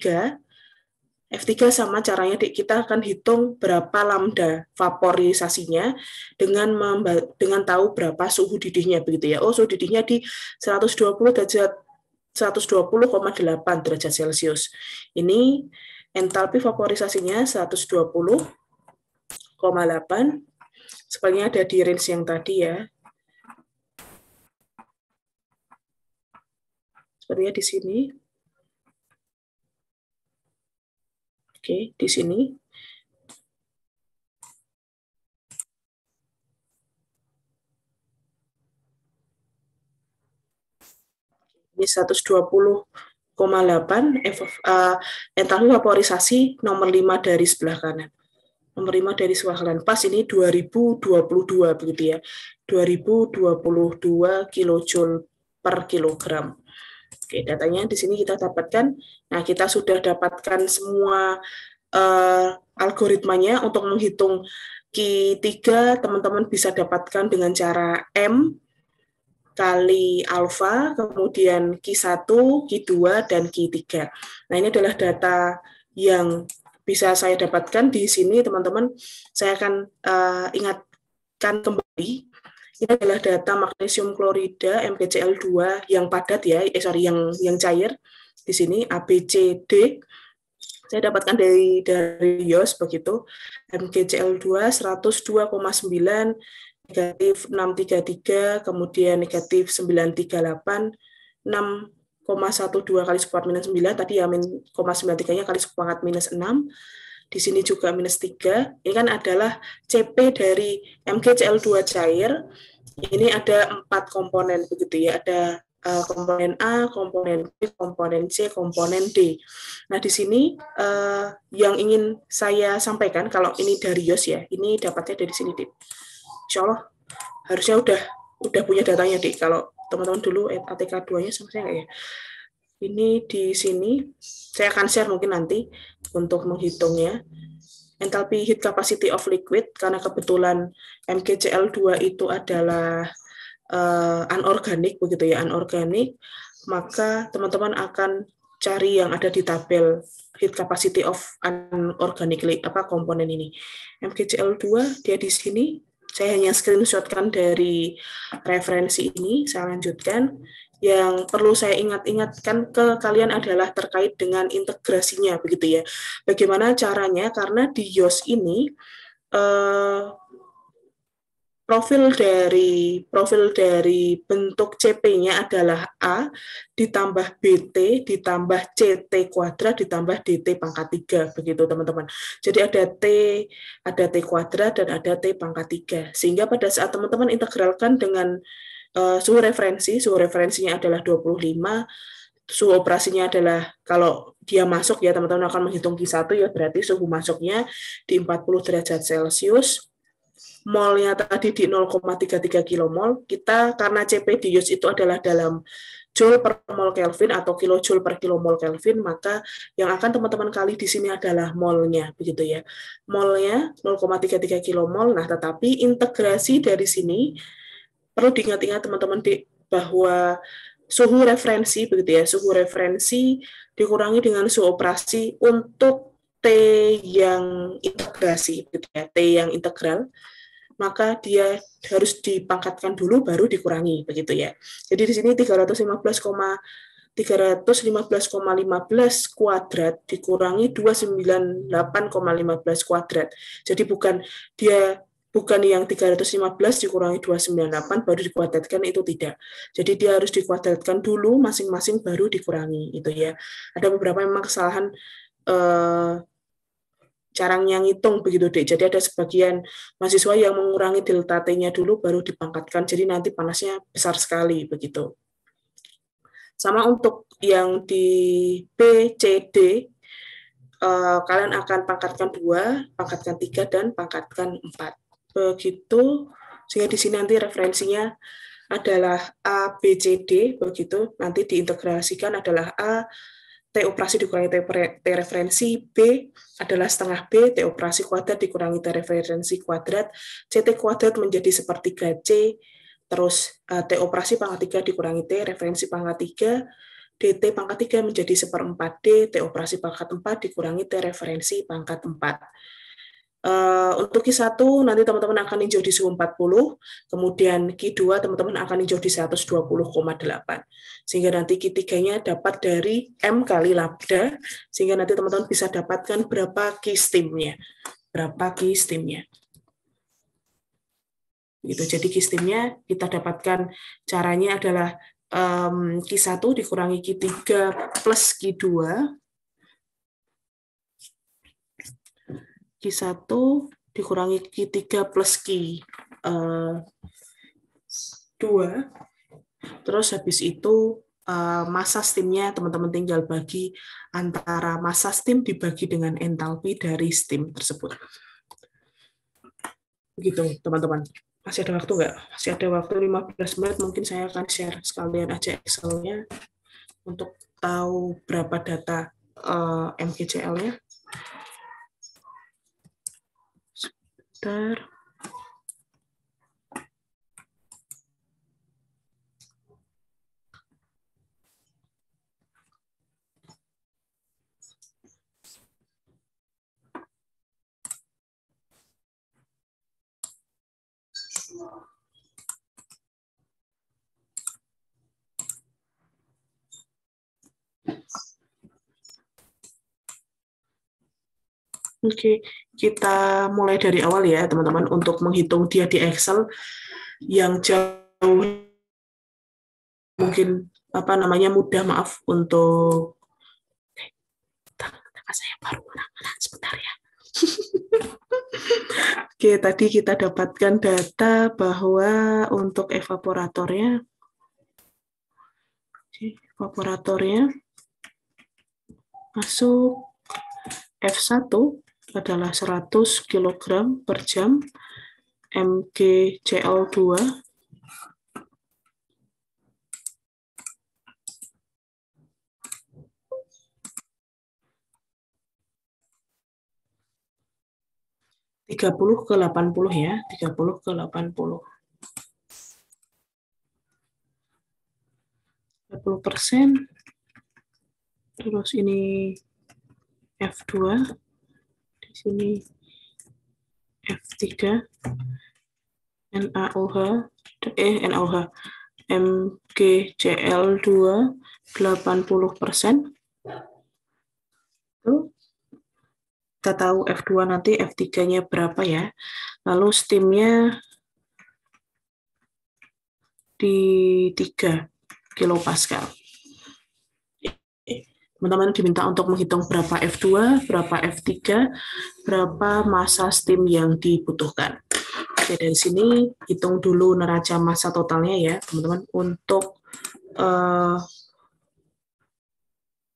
sama caranya kita akan hitung berapa lambda vaporisasinya dengan tahu berapa suhu didihnya begitu ya. Oh, suhu didihnya di 120,8 derajat Celcius. Ini entalpi vaporisasinya 120,8. Sebenarnya ada di range yang tadi ya. Sepertinya di sini. Oke, di sini. Ini 120,8 entalpi vaporisasi nomor 5 dari sebelah kanan. Nomor 5 dari sebelah kanan. Pas ini 2022 begitu ya. 2022 kilojoule per kilogram. Oke, datanya di sini kita dapatkan. Nah, kita sudah dapatkan semua algoritmanya untuk menghitung Q3, teman-teman bisa dapatkan dengan cara M kali alfa, kemudian Q1, Q2, dan Q3. Nah, ini adalah data yang bisa saya dapatkan di sini, teman-teman. Saya akan ingatkan kembali. Ini adalah data magnesium klorida MgCl2 yang padat ya, yang cair di sini ABCD. Saya dapatkan dari Yos begitu. MgCl2 102,9, negatif 633, kemudian negatif 938, 6,12 kali sekuat minus 9, tadi ya 0,93-nya kali sekuat minus 6. Di sini juga minus 3. Ini kan adalah CP dari MgCl2 cair. Ini ada 4 komponen begitu ya. Ada komponen A, komponen B, komponen C, komponen D. Nah, di sini yang ingin saya sampaikan, kalau ini dari Yos ya, ini dapatnya dari sini, Dik. Insya Allah harusnya udah punya datanya, Dik. Kalau teman-teman dulu ATK 2-nya sama saya nggak ya? Ini di sini, saya akan share mungkin nanti untuk menghitungnya. Enthalpy heat capacity of liquid, karena kebetulan MgCl2 itu adalah anorganik, begitu ya, anorganik, maka teman-teman akan cari yang ada di tabel heat capacity of anorganic komponen ini. MgCl2, dia di sini, saya hanya screenshotkan dari referensi ini, saya lanjutkan. yang perlu saya ingatkan ke kalian adalah terkait dengan integrasinya, begitu ya. Bagaimana caranya? Karena di YOS ini profil dari bentuk CP-nya adalah A ditambah BT ditambah CT kuadrat ditambah DT pangkat 3, begitu teman-teman. Jadi ada T kuadrat dan ada T pangkat 3. Sehingga pada saat teman-teman integralkan dengan suhu referensinya adalah 25, suhu operasinya adalah, kalau dia masuk ya teman-teman akan menghitung Q1 ya, berarti suhu masuknya di 40 derajat Celcius. Molnya tadi di 0,33 kilomol, kita karena CP di YOS itu adalah dalam joule per mol Kelvin atau kilojoule per kilomol Kelvin, maka yang akan teman-teman kali di sini adalah molnya, begitu ya. Molnya 0,33 kilomol. Nah, tetapi integrasi dari sini perlu diingat-ingat teman-teman bahwa suhu referensi, begitu ya, suhu referensi dikurangi dengan suhu operasi untuk T yang integrasi, begitu ya, T yang integral, maka dia harus dipangkatkan dulu baru dikurangi, begitu ya. Jadi di sini 315,15 kuadrat dikurangi 298,15 kuadrat. Jadi bukan yang 315 dikurangi 298 baru dikuadratkan, itu tidak. Jadi dia harus dikuadratkan dulu masing-masing baru dikurangi, itu ya. Ada beberapa memang kesalahan caranya ngitung, begitu Dek. Jadi ada sebagian mahasiswa yang mengurangi delta T-nya dulu baru dipangkatkan. Jadi nanti panasnya besar sekali, begitu. Sama untuk yang di B, C, D, kalian akan pangkatkan 2, pangkatkan 3, dan pangkatkan 4. Begitu, sehingga di sini nanti referensinya adalah A, B, C, D, begitu. Nanti diintegrasikan adalah A, T operasi dikurangi T referensi, B adalah setengah B, T operasi kuadrat dikurangi T referensi kuadrat, CT kuadrat menjadi sepertiga C, terus T operasi pangkat 3 dikurangi T referensi pangkat 3, DT pangkat 3 menjadi seperempat D, T operasi pangkat 4 dikurangi T referensi pangkat 4. Untuk Q1 nanti teman-teman akan ninjau di suhu 40, kemudian Q2 teman-teman akan ninjau di 120,8. Sehingga nanti Q3-nya dapat dari M kali lambda, sehingga nanti teman-teman bisa dapatkan berapa Q-steam-nya. Gitu. Jadi Q-steam-nya kita dapatkan caranya adalah Q1 dikurangi Q3 plus Q2, Q1 dikurangi Q3 plus Q2, terus habis itu massa steam-nya teman-teman tinggal bagi antara massa steam dibagi dengan entalpi dari steam tersebut. Begitu teman-teman. Masih ada waktu nggak? Masih ada waktu 15 menit, mungkin saya akan share sekalian aja Excel-nya untuk tahu berapa data MGCL-nya. Sebentar. Oke, kita mulai dari awal ya teman-teman untuk menghitung dia di Excel yang jauh mungkin mudah, maaf untuk saya baru sebentar ya. Oke, tadi kita dapatkan data bahwa untuk evaporatornya masuk F1 adalah 100 kg per jam, MgCl2 30 ke 80 ya, 30 ke 80. 30%, terus ini F2, di sini F3, NaOH, MgCl2 80%. Tuh. Kita tahu F2 nanti F3-nya berapa ya. Lalu steamnya di 3 kilopascal. Teman-teman diminta untuk menghitung berapa F2, berapa F3, berapa massa steam yang dibutuhkan. Oke, dari sini hitung dulu neraca massa totalnya ya, teman-teman. Untuk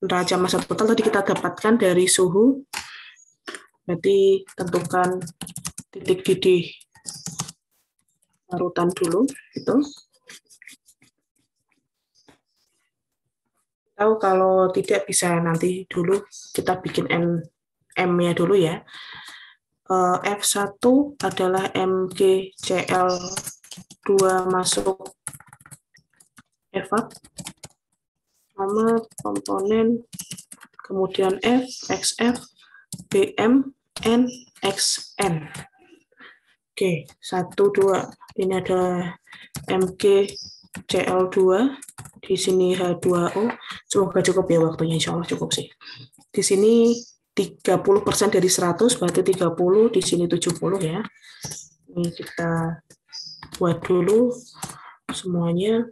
neraca massa total tadi kita dapatkan dari suhu, berarti tentukan titik didih larutan dulu, gitu. Tahu kalau tidak bisa nanti dulu kita bikin M-nya dulu ya. F1 adalah MgCl2 masuk evap, nama komponen, kemudian F, XF, BM, N, XN. Oke, 1, 2. Ini adalah MgCl2, di sini H2O. Semoga cukup ya waktunya, insya Allah cukup sih. Di sini 30% dari 100, berarti 30, di sini 70 ya. Ini kita buat dulu semuanya.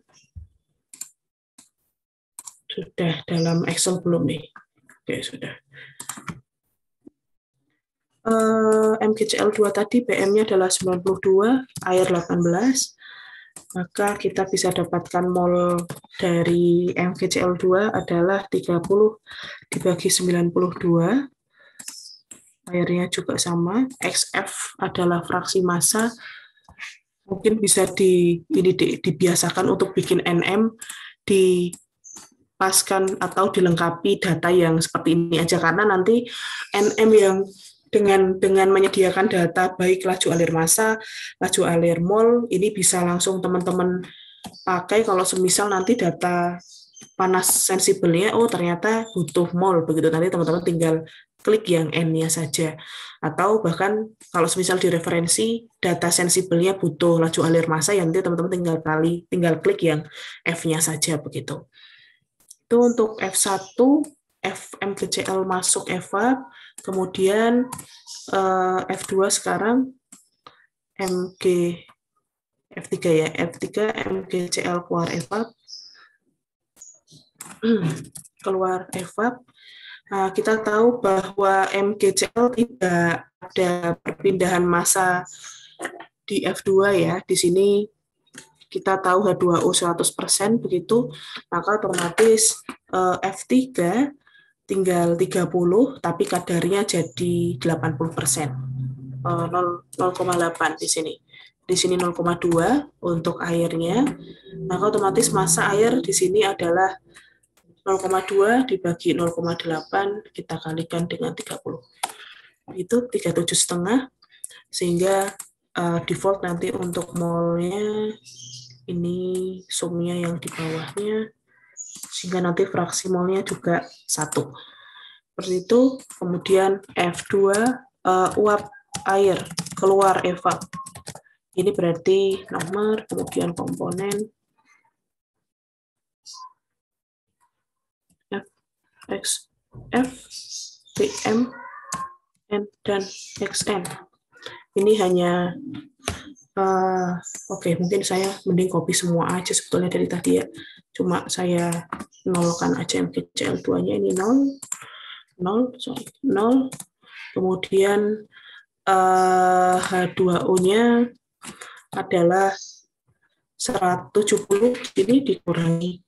Sudah dalam Excel belum nih? Oke, sudah. MgCl2 tadi BM-nya adalah 92, air 18. Maka kita bisa dapatkan mol dari MgCl2 adalah 30 dibagi 92. Airnya juga sama. XF adalah fraksi massa. Mungkin bisa dibiasakan untuk bikin NM, dipaskan atau dilengkapi data yang seperti ini aja, karena nanti NM yang dengan menyediakan data baik laju alir massa, laju alir mol, ini bisa langsung teman-teman pakai kalau semisal nanti data panas sensibelnya, oh ternyata butuh mol, begitu nanti teman-teman tinggal klik yang N-nya saja. Atau bahkan kalau semisal di referensi data sensibelnya butuh laju alir massa, yang nanti teman-teman tinggal klik yang F-nya saja begitu. Itu untuk F1, MgCl masuk evap, kemudian F2 sekarang F3 ya, F3 MgCl keluar evap. Keluar evap. Nah, kita tahu bahwa MgCl tidak ada perpindahan massa di F2 ya. Di sini kita tahu H2O 100% begitu, maka otomatis F3 tinggal 30, tapi kadarnya jadi 80%. 0,8 di sini. Di sini 0,2 untuk airnya, maka otomatis massa air di sini adalah 0,2 dibagi 0,8, kita kalikan dengan 30. Itu 37,5, sehingga default nanti untuk molnya, ini sumnya yang di bawahnya, sehingga nanti fraksi molnya juga 1. Seperti itu. Kemudian F2, uap air keluar evap. Ini berarti nomor, kemudian komponen F, XF, BM, N, dan XN. Ini hanya oke, mungkin saya mending copy semua aja sebetulnya dari tadi ya. Cuma saya nolkan aja MgCl2-nya, ini 0. Kemudian H2O-nya adalah 170, ini dikurangi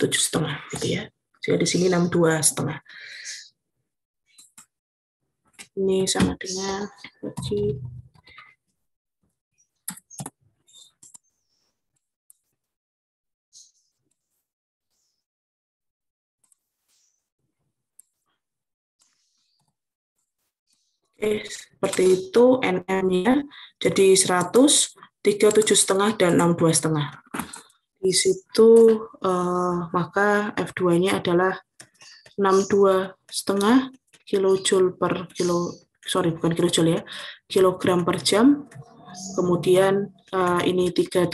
7,5 gitu ya. Jadi di sini 62,5. Ini sama dengan bagi seperti itu. NM-nya jadi 100, 37,5 dan 62,5. Di situ maka F2-nya adalah 62,5 kilogram per jam. Kemudian ini 37,5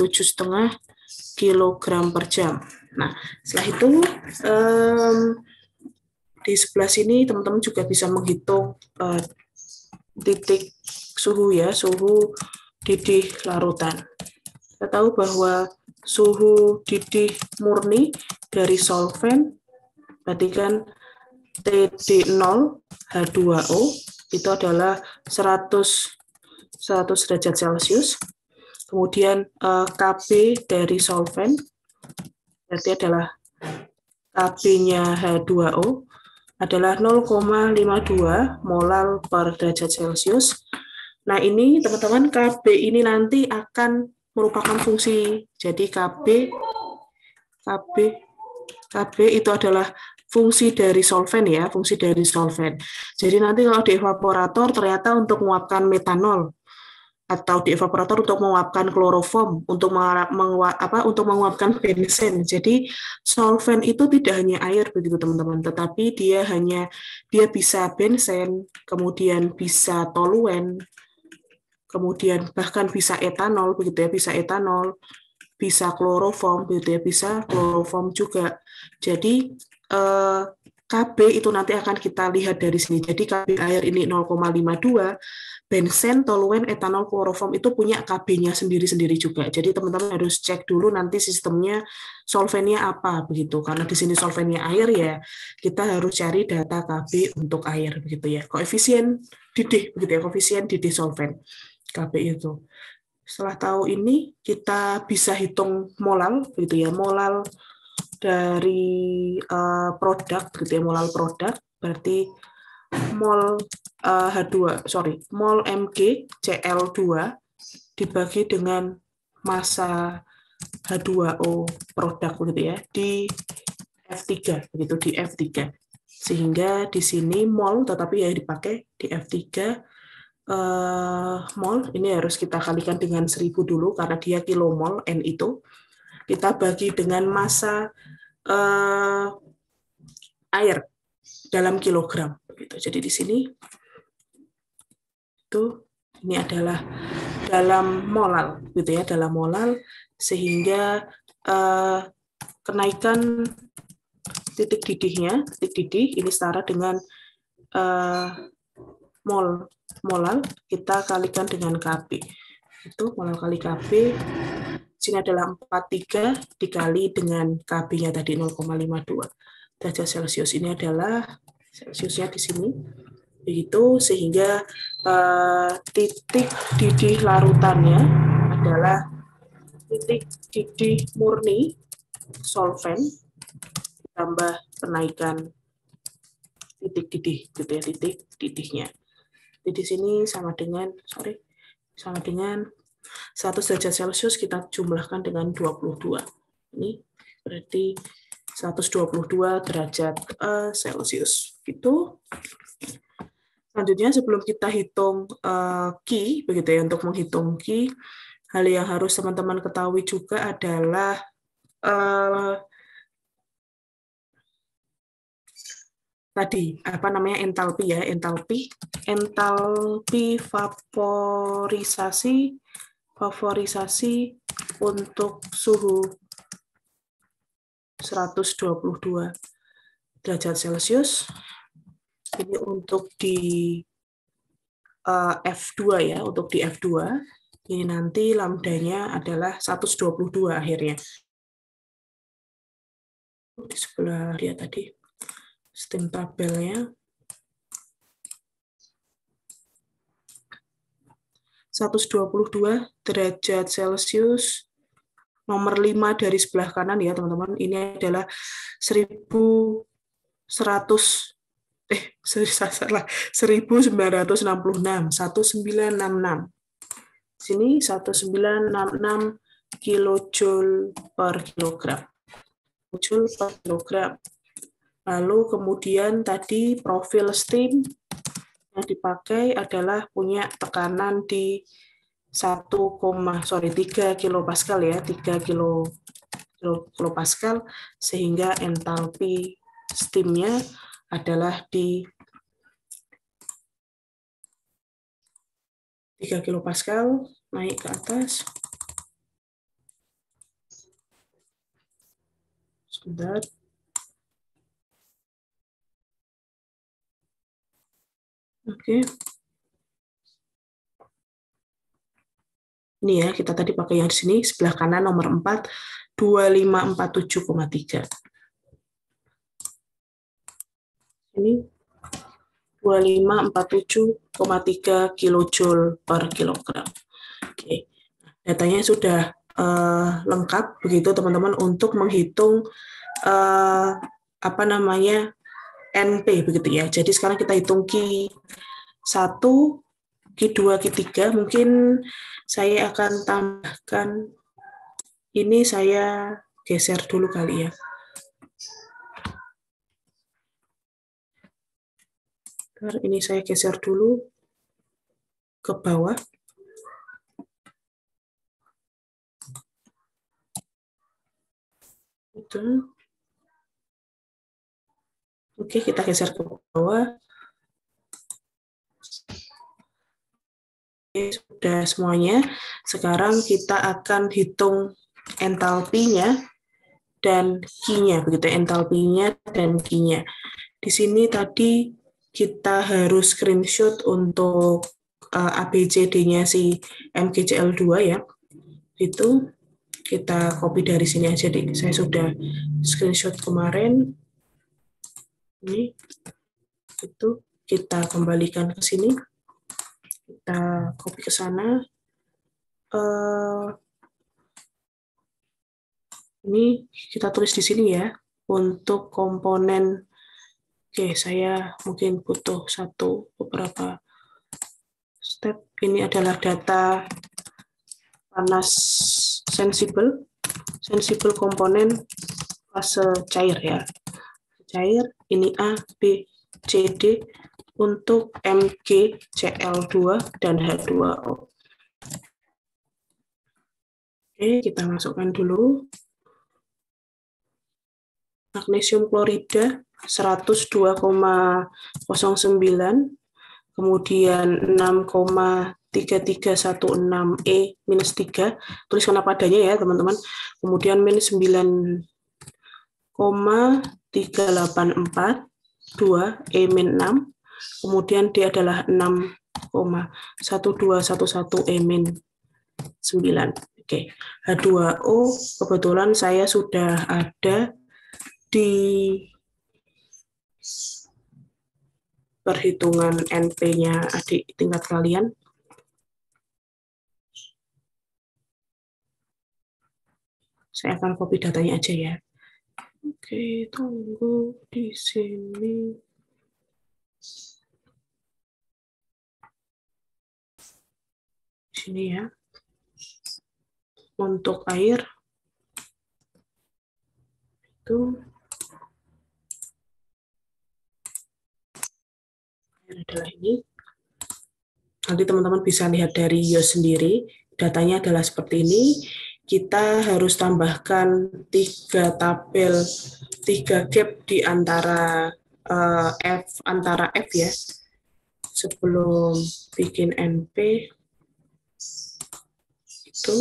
kilogram per jam. Nah, setelah itu di sebelah sini teman-teman juga bisa menghitung titik suhu ya, suhu didih larutan. Kita tahu bahwa suhu didih murni dari solvent berarti kan TD0 H2O itu adalah 100 derajat Celcius. Kemudian Kb dari solvent berarti adalah Kb-nya H2O adalah 0,52 molal per derajat Celcius. Nah, ini teman-teman Kb ini nanti akan merupakan fungsi. Jadi Kb itu adalah fungsi dari solvent ya, fungsi dari solvent. Jadi nanti kalau di evaporator ternyata untuk menguapkan metanol atau di evaporator untuk menguapkan kloroform, untuk menguapkan benzen. Jadi solvent itu tidak hanya air begitu teman-teman, tetapi dia bisa benzen, kemudian bisa toluen, kemudian bahkan bisa etanol begitu ya, bisa kloroform begitu ya, bisa kloroform juga. Jadi Kb itu nanti akan kita lihat dari sini. Jadi Kb air ini 0,52, benzen, toluen, etanol, kloroform itu punya Kb-nya sendiri-sendiri juga. Jadi teman-teman harus cek dulu nanti sistemnya solventnya apa begitu. Karena di sini solventnya air ya, kita harus cari data Kb untuk air begitu ya. Koefisien didih begitu ya, koefisien didih solvent Kb itu. Setelah tahu ini kita bisa hitung molal begitu ya, molal dari produk gitu ya, molal produk berarti mol mol Mg Cl2 dibagi dengan massa H2O produk begitu ya di F3 begitu, di F3. Sehingga di sini mol tetapi ya dipakai di F3 mol ini harus kita kalikan dengan 1000 dulu karena dia kilomol N itu. Kita bagi dengan massa air dalam kilogram begitu. Jadi di sini itu ini adalah dalam molal gitu ya, dalam molal, sehingga kenaikan titik didihnya, titik didih ini setara dengan molal kita kalikan dengan Kb. Itu molal kali Kb sini adalah 43 dikali dengan Kb-nya tadi 0,52 derajat Celcius. Ini adalah Celciusnya di sini. Begitu sehingga titik didih larutannya adalah titik didih murni solvent tambah kenaikan titik didih gitu ya, titik didihnya. Jadi di sini sama dengan 100 derajat Celcius kita jumlahkan dengan 22. Ini berarti 122 derajat Celcius. Gitu. Selanjutnya sebelum kita hitung Q, begitu ya, untuk menghitung Q, hal yang harus teman-teman ketahui juga adalah tadi apa namanya entalpi ya, entalpi vaporisasi untuk suhu 122 derajat Celcius. Ini untuk di F2 ya, untuk di F2 ini nanti lambdanya adalah 122 akhirnya. Di sebelah dia tadi sistem tabelnya 122 derajat Celcius nomor 5 dari sebelah kanan ya teman-teman, ini adalah 1966. Sini 1966 kilojoule per kilogram. Lalu kemudian tadi profil steam yang dipakai adalah punya tekanan di 3 kilopascal ya, 3 kilopascal, sehingga entalpi steamnya adalah di 3 kilopascal, naik ke atas. Sebentar. Oke. Ini ya, kita tadi pakai yang di sini, sebelah kanan nomor 4, 2547,3. Ini 2547,3 kilojoule per kilogram. Oke. Datanya sudah lengkap begitu teman-teman untuk menghitung NP begitu ya. Jadi sekarang kita hitung Q1, Q2, Q3. Mungkin saya akan tambahkan ini, saya geser dulu kali ya. Ini saya geser dulu ke bawah. Itu. Oke, kita geser ke bawah. Oke, sudah semuanya. Sekarang kita akan hitung entalpinya dan Q-nya, begitu, entalpinya dan Q-nya. Di sini tadi kita harus screenshot untuk ABCD-nya si MgCl2 ya. Itu kita copy dari sini aja deh. Saya sudah screenshot kemarin. Ini itu kita kembalikan ke sini. Kita copy ke sana. Ini kita tulis di sini ya. Untuk komponen, oke, saya mungkin butuh beberapa step. Ini adalah data panas sensibel komponen fase cair ya. Cair, ini A, B, C, D untuk MgCl2 dan H2O. Oke, kita masukkan dulu. Magnesium klorida 102,09, kemudian 6,3316 E-3, tuliskan apa adanya ya teman-teman. Kemudian minus 9,3842 E-6, kemudian D adalah 6,1211 E-9. Oke, H2O kebetulan saya sudah ada di perhitungan NP-nya adik tingkat kalian. Saya akan copy datanya aja ya. Oke, tunggu di sini. Di sini ya. Untuk air itu adalah ini. Nanti teman-teman bisa lihat dari YOS sendiri. Datanya adalah seperti ini. Kita harus tambahkan 3 tabel, 3 gap di antara F ya. Sebelum bikin NP itu,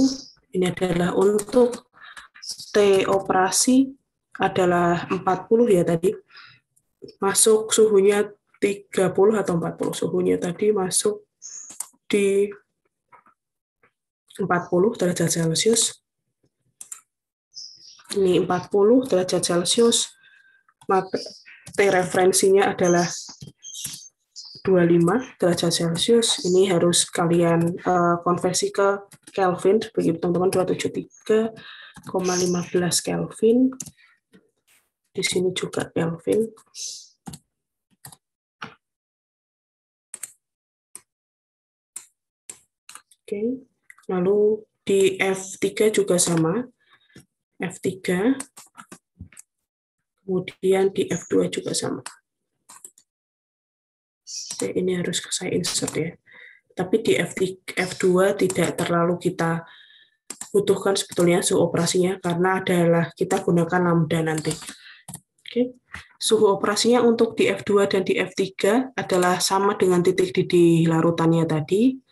ini adalah untuk T operasi adalah 40 ya tadi. Masuk suhunya 30 atau 40. Suhunya tadi masuk di 40 derajat Celcius. Ini 40 derajat Celcius. Maka T referensinya adalah 25 derajat Celcius. Ini harus kalian konversi ke Kelvin, begitu teman-teman, 273,15 Kelvin. Di sini juga Kelvin. Oke, lalu di F3 juga sama. F3, kemudian di F2 juga sama. Oke, ini harus saya insert ya. Tapi di F2 tidak terlalu kita butuhkan sebetulnya suhu operasinya, karena adalah kita gunakan lambda nanti. Oke. Suhu operasinya untuk di F2 dan di F3 adalah sama dengan titik didih larutannya tadi.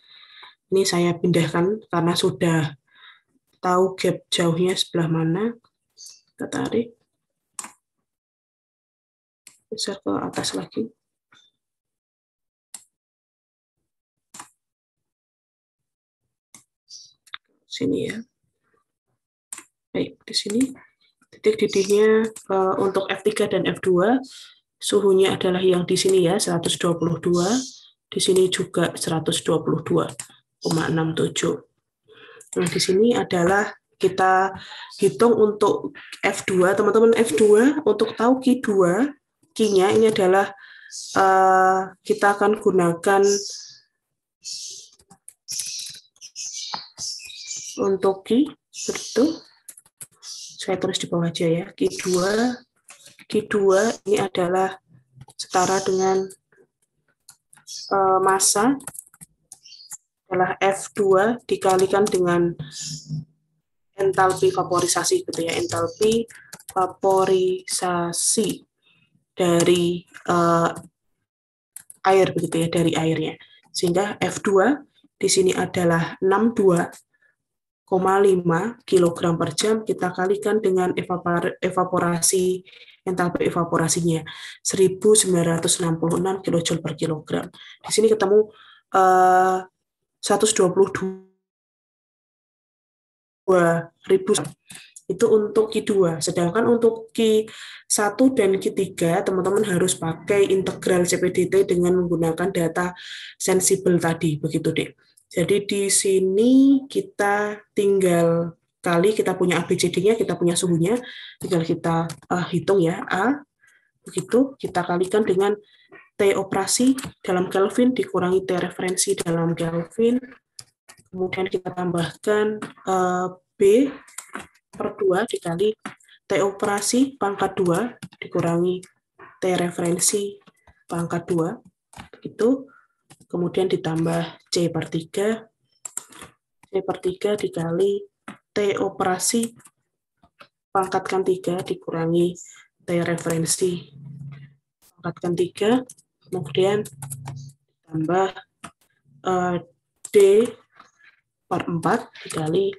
Ini saya pindahkan karena sudah tahu gap jauhnya sebelah mana. Kita tarik. Geser ke atas lagi. Sini ya. Baik, di sini titik didihnya untuk F3 dan F2 suhunya adalah yang di sini ya 122, di sini juga 122,67. Nah, di sini adalah kita hitung untuk F2, teman-teman. F2 untuk tahu Q2, Q-nya ini adalah kita akan gunakan untuk Q, betul. Saya tulis di bawah aja ya. Q2 ini adalah setara dengan massa adalah F2 dikalikan dengan entalpi vaporisasi gitu ya. Entalpi vaporisasi dari air begitu ya, dari airnya. Sehingga F2 di sini adalah 62,5 kg per jam, kita kalikan dengan evaporasi, entalpi evaporasinya 1966 kJ per kilogram. Di sini ketemu 122.000 itu untuk Q2. Sedangkan untuk Q1 dan Q3 teman-teman harus pakai integral CPDT dengan menggunakan data sensibel tadi, begitu deh. Jadi di sini kita tinggal kali, kita punya ABCD-nya, kita punya suhunya, tinggal kita hitung ya, A, begitu, kita kalikan dengan T operasi dalam Kelvin dikurangi T referensi dalam Kelvin, kemudian kita tambahkan B per 2 dikali T operasi pangkat 2 dikurangi T referensi pangkat 2, begitu. Kemudian ditambah C per 3 dikali T operasi pangkatkan 3 dikurangi T referensi pangkatkan 3, kemudian ditambah D per 4 dikali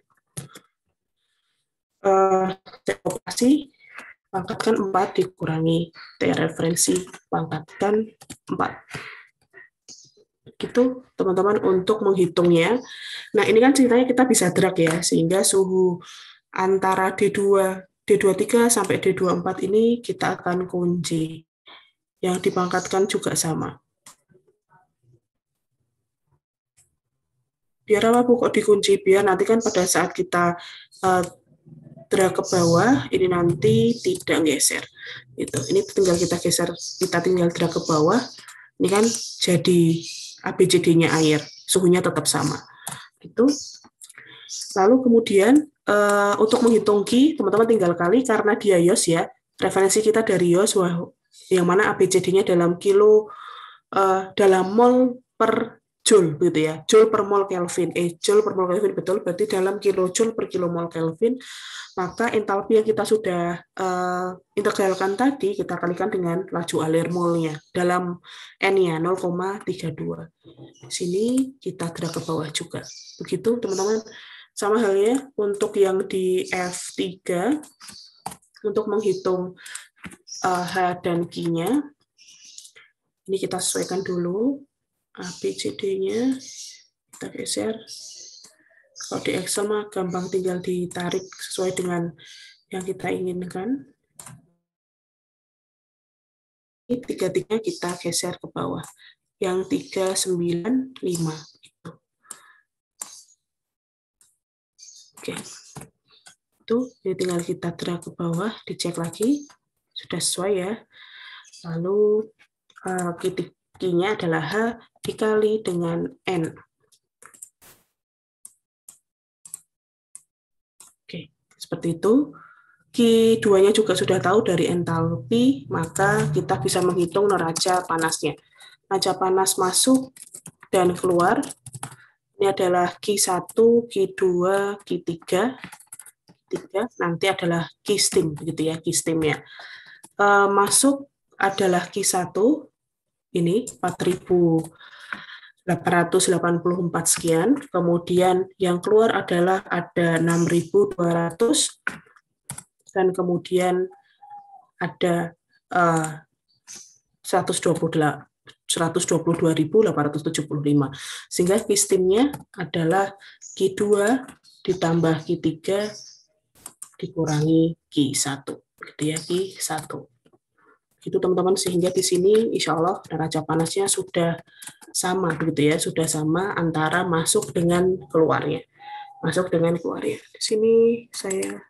T operasi pangkatkan 4 dikurangi T referensi pangkatkan 4. Gitu teman-teman untuk menghitungnya. Nah ini kan ceritanya kita bisa drag ya, sehingga suhu antara D23 sampai D24 ini kita akan kunci. Yang dipangkatkan juga sama. Biar apa Bu kok dikunci? Biar nanti kan pada saat kita drag ke bawah, ini nanti tidak geser. Gitu. Ini tinggal kita geser, kita tinggal drag ke bawah. Ini kan jadi ABCD-nya air, suhunya tetap sama. Gitu. Lalu kemudian untuk menghitung Q, teman-teman tinggal kali karena dia YOS ya. Referensi kita dari YOS, yang mana ABCD-nya dalam kilo, dalam mol per joule gitu ya, joule per mol Kelvin, joule per mol Kelvin, betul, berarti dalam kilojoule per kilomol Kelvin, maka entalpi yang kita sudah integralkan tadi, kita kalikan dengan laju alir molnya, dalam N-nya 0,32. Di sini kita drag ke bawah juga. Begitu teman-teman, sama halnya untuk yang di F3, untuk menghitung H dan Q-nya, ini kita sesuaikan dulu. ABCD-nya kita geser. Kalau di Excel mah gampang, tinggal ditarik sesuai dengan yang kita inginkan. Ini 3-3 kita geser ke bawah. Yang 395 itu. Oke. Itu jadi tinggal kita drag ke bawah, dicek lagi. Sudah sesuai ya. Lalu Q-nya adalah H dikali dengan N. Oke, seperti itu. Q2-nya juga sudah tahu dari entalpi, maka kita bisa menghitung neraca panasnya. Neraca panas masuk dan keluar. Ini adalah Q1, Q2, Q3. Nanti adalah Q-steam, begitu ya, Q-steam-nya. Masuk adalah Q1, ini 4.000 884 sekian, kemudian yang keluar adalah ada 6.200, dan kemudian ada 122.875. Sehingga Q-STIM-nya adalah Q2 ditambah Q3 dikurangi Q1. Gitu ya, Q1. Gitu teman-teman, sehingga di sini insya Allah neraca panasnya sudah sama begitu ya, sudah sama antara masuk dengan keluarnya. Masuk dengan keluarnya. Di sini saya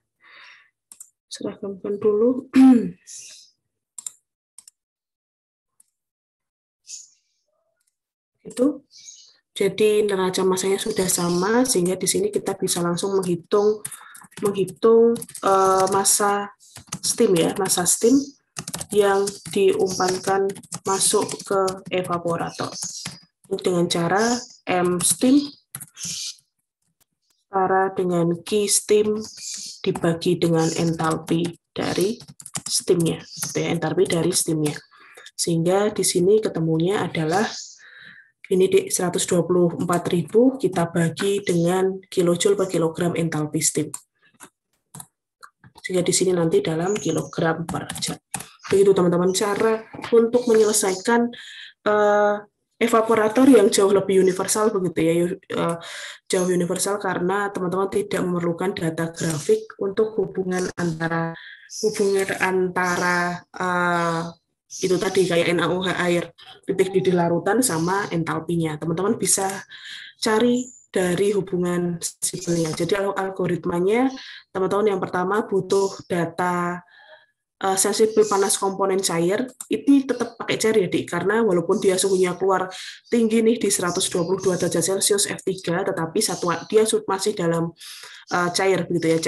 seragamkan dulu. Itu jadi neraca masanya sudah sama, sehingga di sini kita bisa langsung menghitung massa steam ya, massa steam yang diumpankan masuk ke evaporator dengan cara M steam setara dengan Q steam dibagi dengan entalpi dari steamnya, entalpi dari steamnya. Sehingga di sini ketemunya adalah ini di 124.000 kita bagi dengan kilojoule per kilogram entalpi steam. Sehingga di sini nanti dalam kilogram per jam. Begitu teman-teman cara untuk menyelesaikan evaporator yang jauh lebih universal begitu ya, jauh universal karena teman-teman tidak memerlukan data grafik untuk hubungan antara itu tadi kayak NaOH air, titik didih larutan sama entalpinya. Teman-teman bisa cari dari hubungan sensibelnya. Jadi algoritmanya teman-teman yang pertama butuh data sensibel panas komponen cair, ini tetap pakai cair ya, Dik, karena walaupun dia suhunya keluar tinggi nih di 122 derajat Celcius F3, tetapi dia masih dalam cair begitu ya,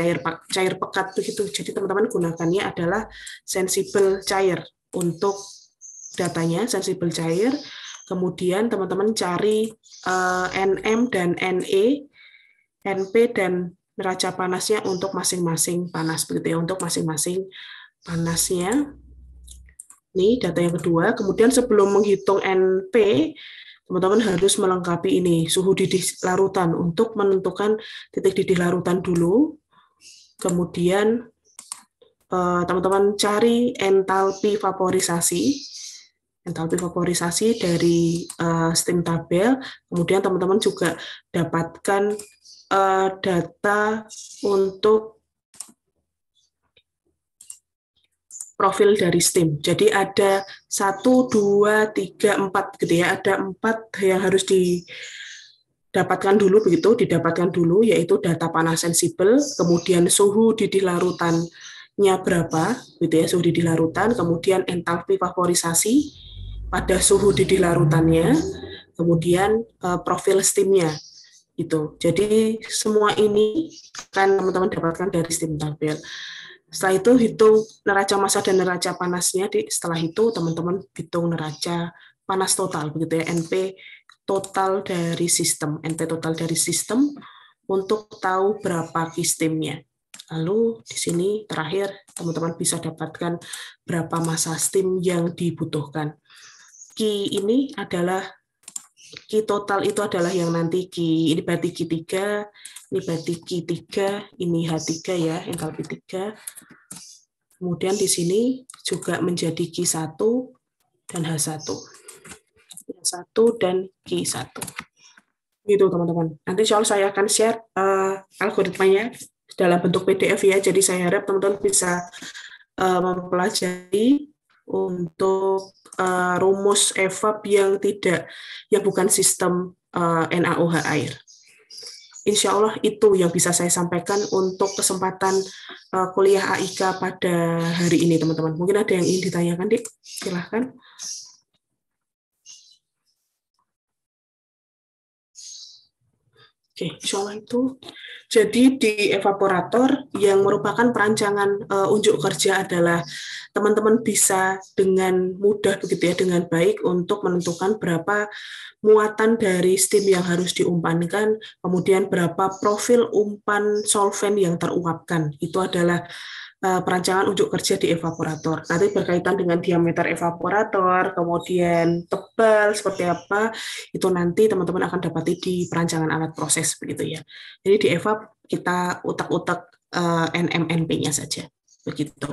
cair pekat begitu. Jadi teman-teman gunakannya adalah sensibel cair untuk datanya, sensibel cair. Kemudian teman-teman cari NM dan NE, NP dan neraca panasnya untuk masing-masing panas begitu ya, untuk masing-masing panasnya. Ini data yang kedua. Kemudian sebelum menghitung NP, teman-teman harus melengkapi ini suhu didih larutan untuk menentukan titik didih larutan dulu. Kemudian teman-teman cari entalpi vaporisasi dari steam tabel. Kemudian teman-teman juga dapatkan data untuk profil dari steam. Jadi ada 1, 2, 3, 4 gitu ya. Ada 4 yang harus didapatkan dulu yaitu data panas sensibel, kemudian suhu didih larutannya berapa gitu ya, suhu didih larutan, kemudian entalpi vaporisasi pada suhu didih larutannya, kemudian profil steamnya gitu. Jadi semua ini akan teman-teman dapatkan dari steam tabel. Setelah itu hitung neraca massa dan neraca panasnya. Setelah itu teman-teman hitung neraca panas total begitu ya, NP total dari sistem, untuk tahu berapa Q-steam-nya. Lalu di sini terakhir teman-teman bisa dapatkan berapa massa steam yang dibutuhkan. Q ini adalah Q total, itu adalah yang nanti ini berarti Q3, ini berarti Q3, ini H3 ya, entalpi 3. Kemudian di sini juga menjadi Q1 dan H1. H1 dan Q1. Gitu teman-teman. Nanti insya Allah saya akan share algoritmanya dalam bentuk PDF ya. Jadi saya harap teman-teman bisa mempelajari untuk rumus evap yang bukan sistem NaOH air. Insya Allah itu yang bisa saya sampaikan untuk kesempatan kuliah AIK pada hari ini, teman-teman. Mungkin ada yang ingin ditanyakan, Dik? Silahkan. Oke, insya Allah itu. Jadi di evaporator yang merupakan perancangan unjuk kerja adalah teman-teman bisa dengan mudah begitu ya, dengan baik untuk menentukan berapa muatan dari steam yang harus diumpankan, kemudian berapa profil umpan solvent yang teruapkan. Itu adalah perancangan unjuk kerja di evaporator. Nanti berkaitan dengan diameter evaporator, kemudian tebal, seperti apa, itu nanti teman-teman akan dapati di perancangan alat proses begitu ya. Jadi di EVAP kita utak-utak NMNP-nya saja, begitu.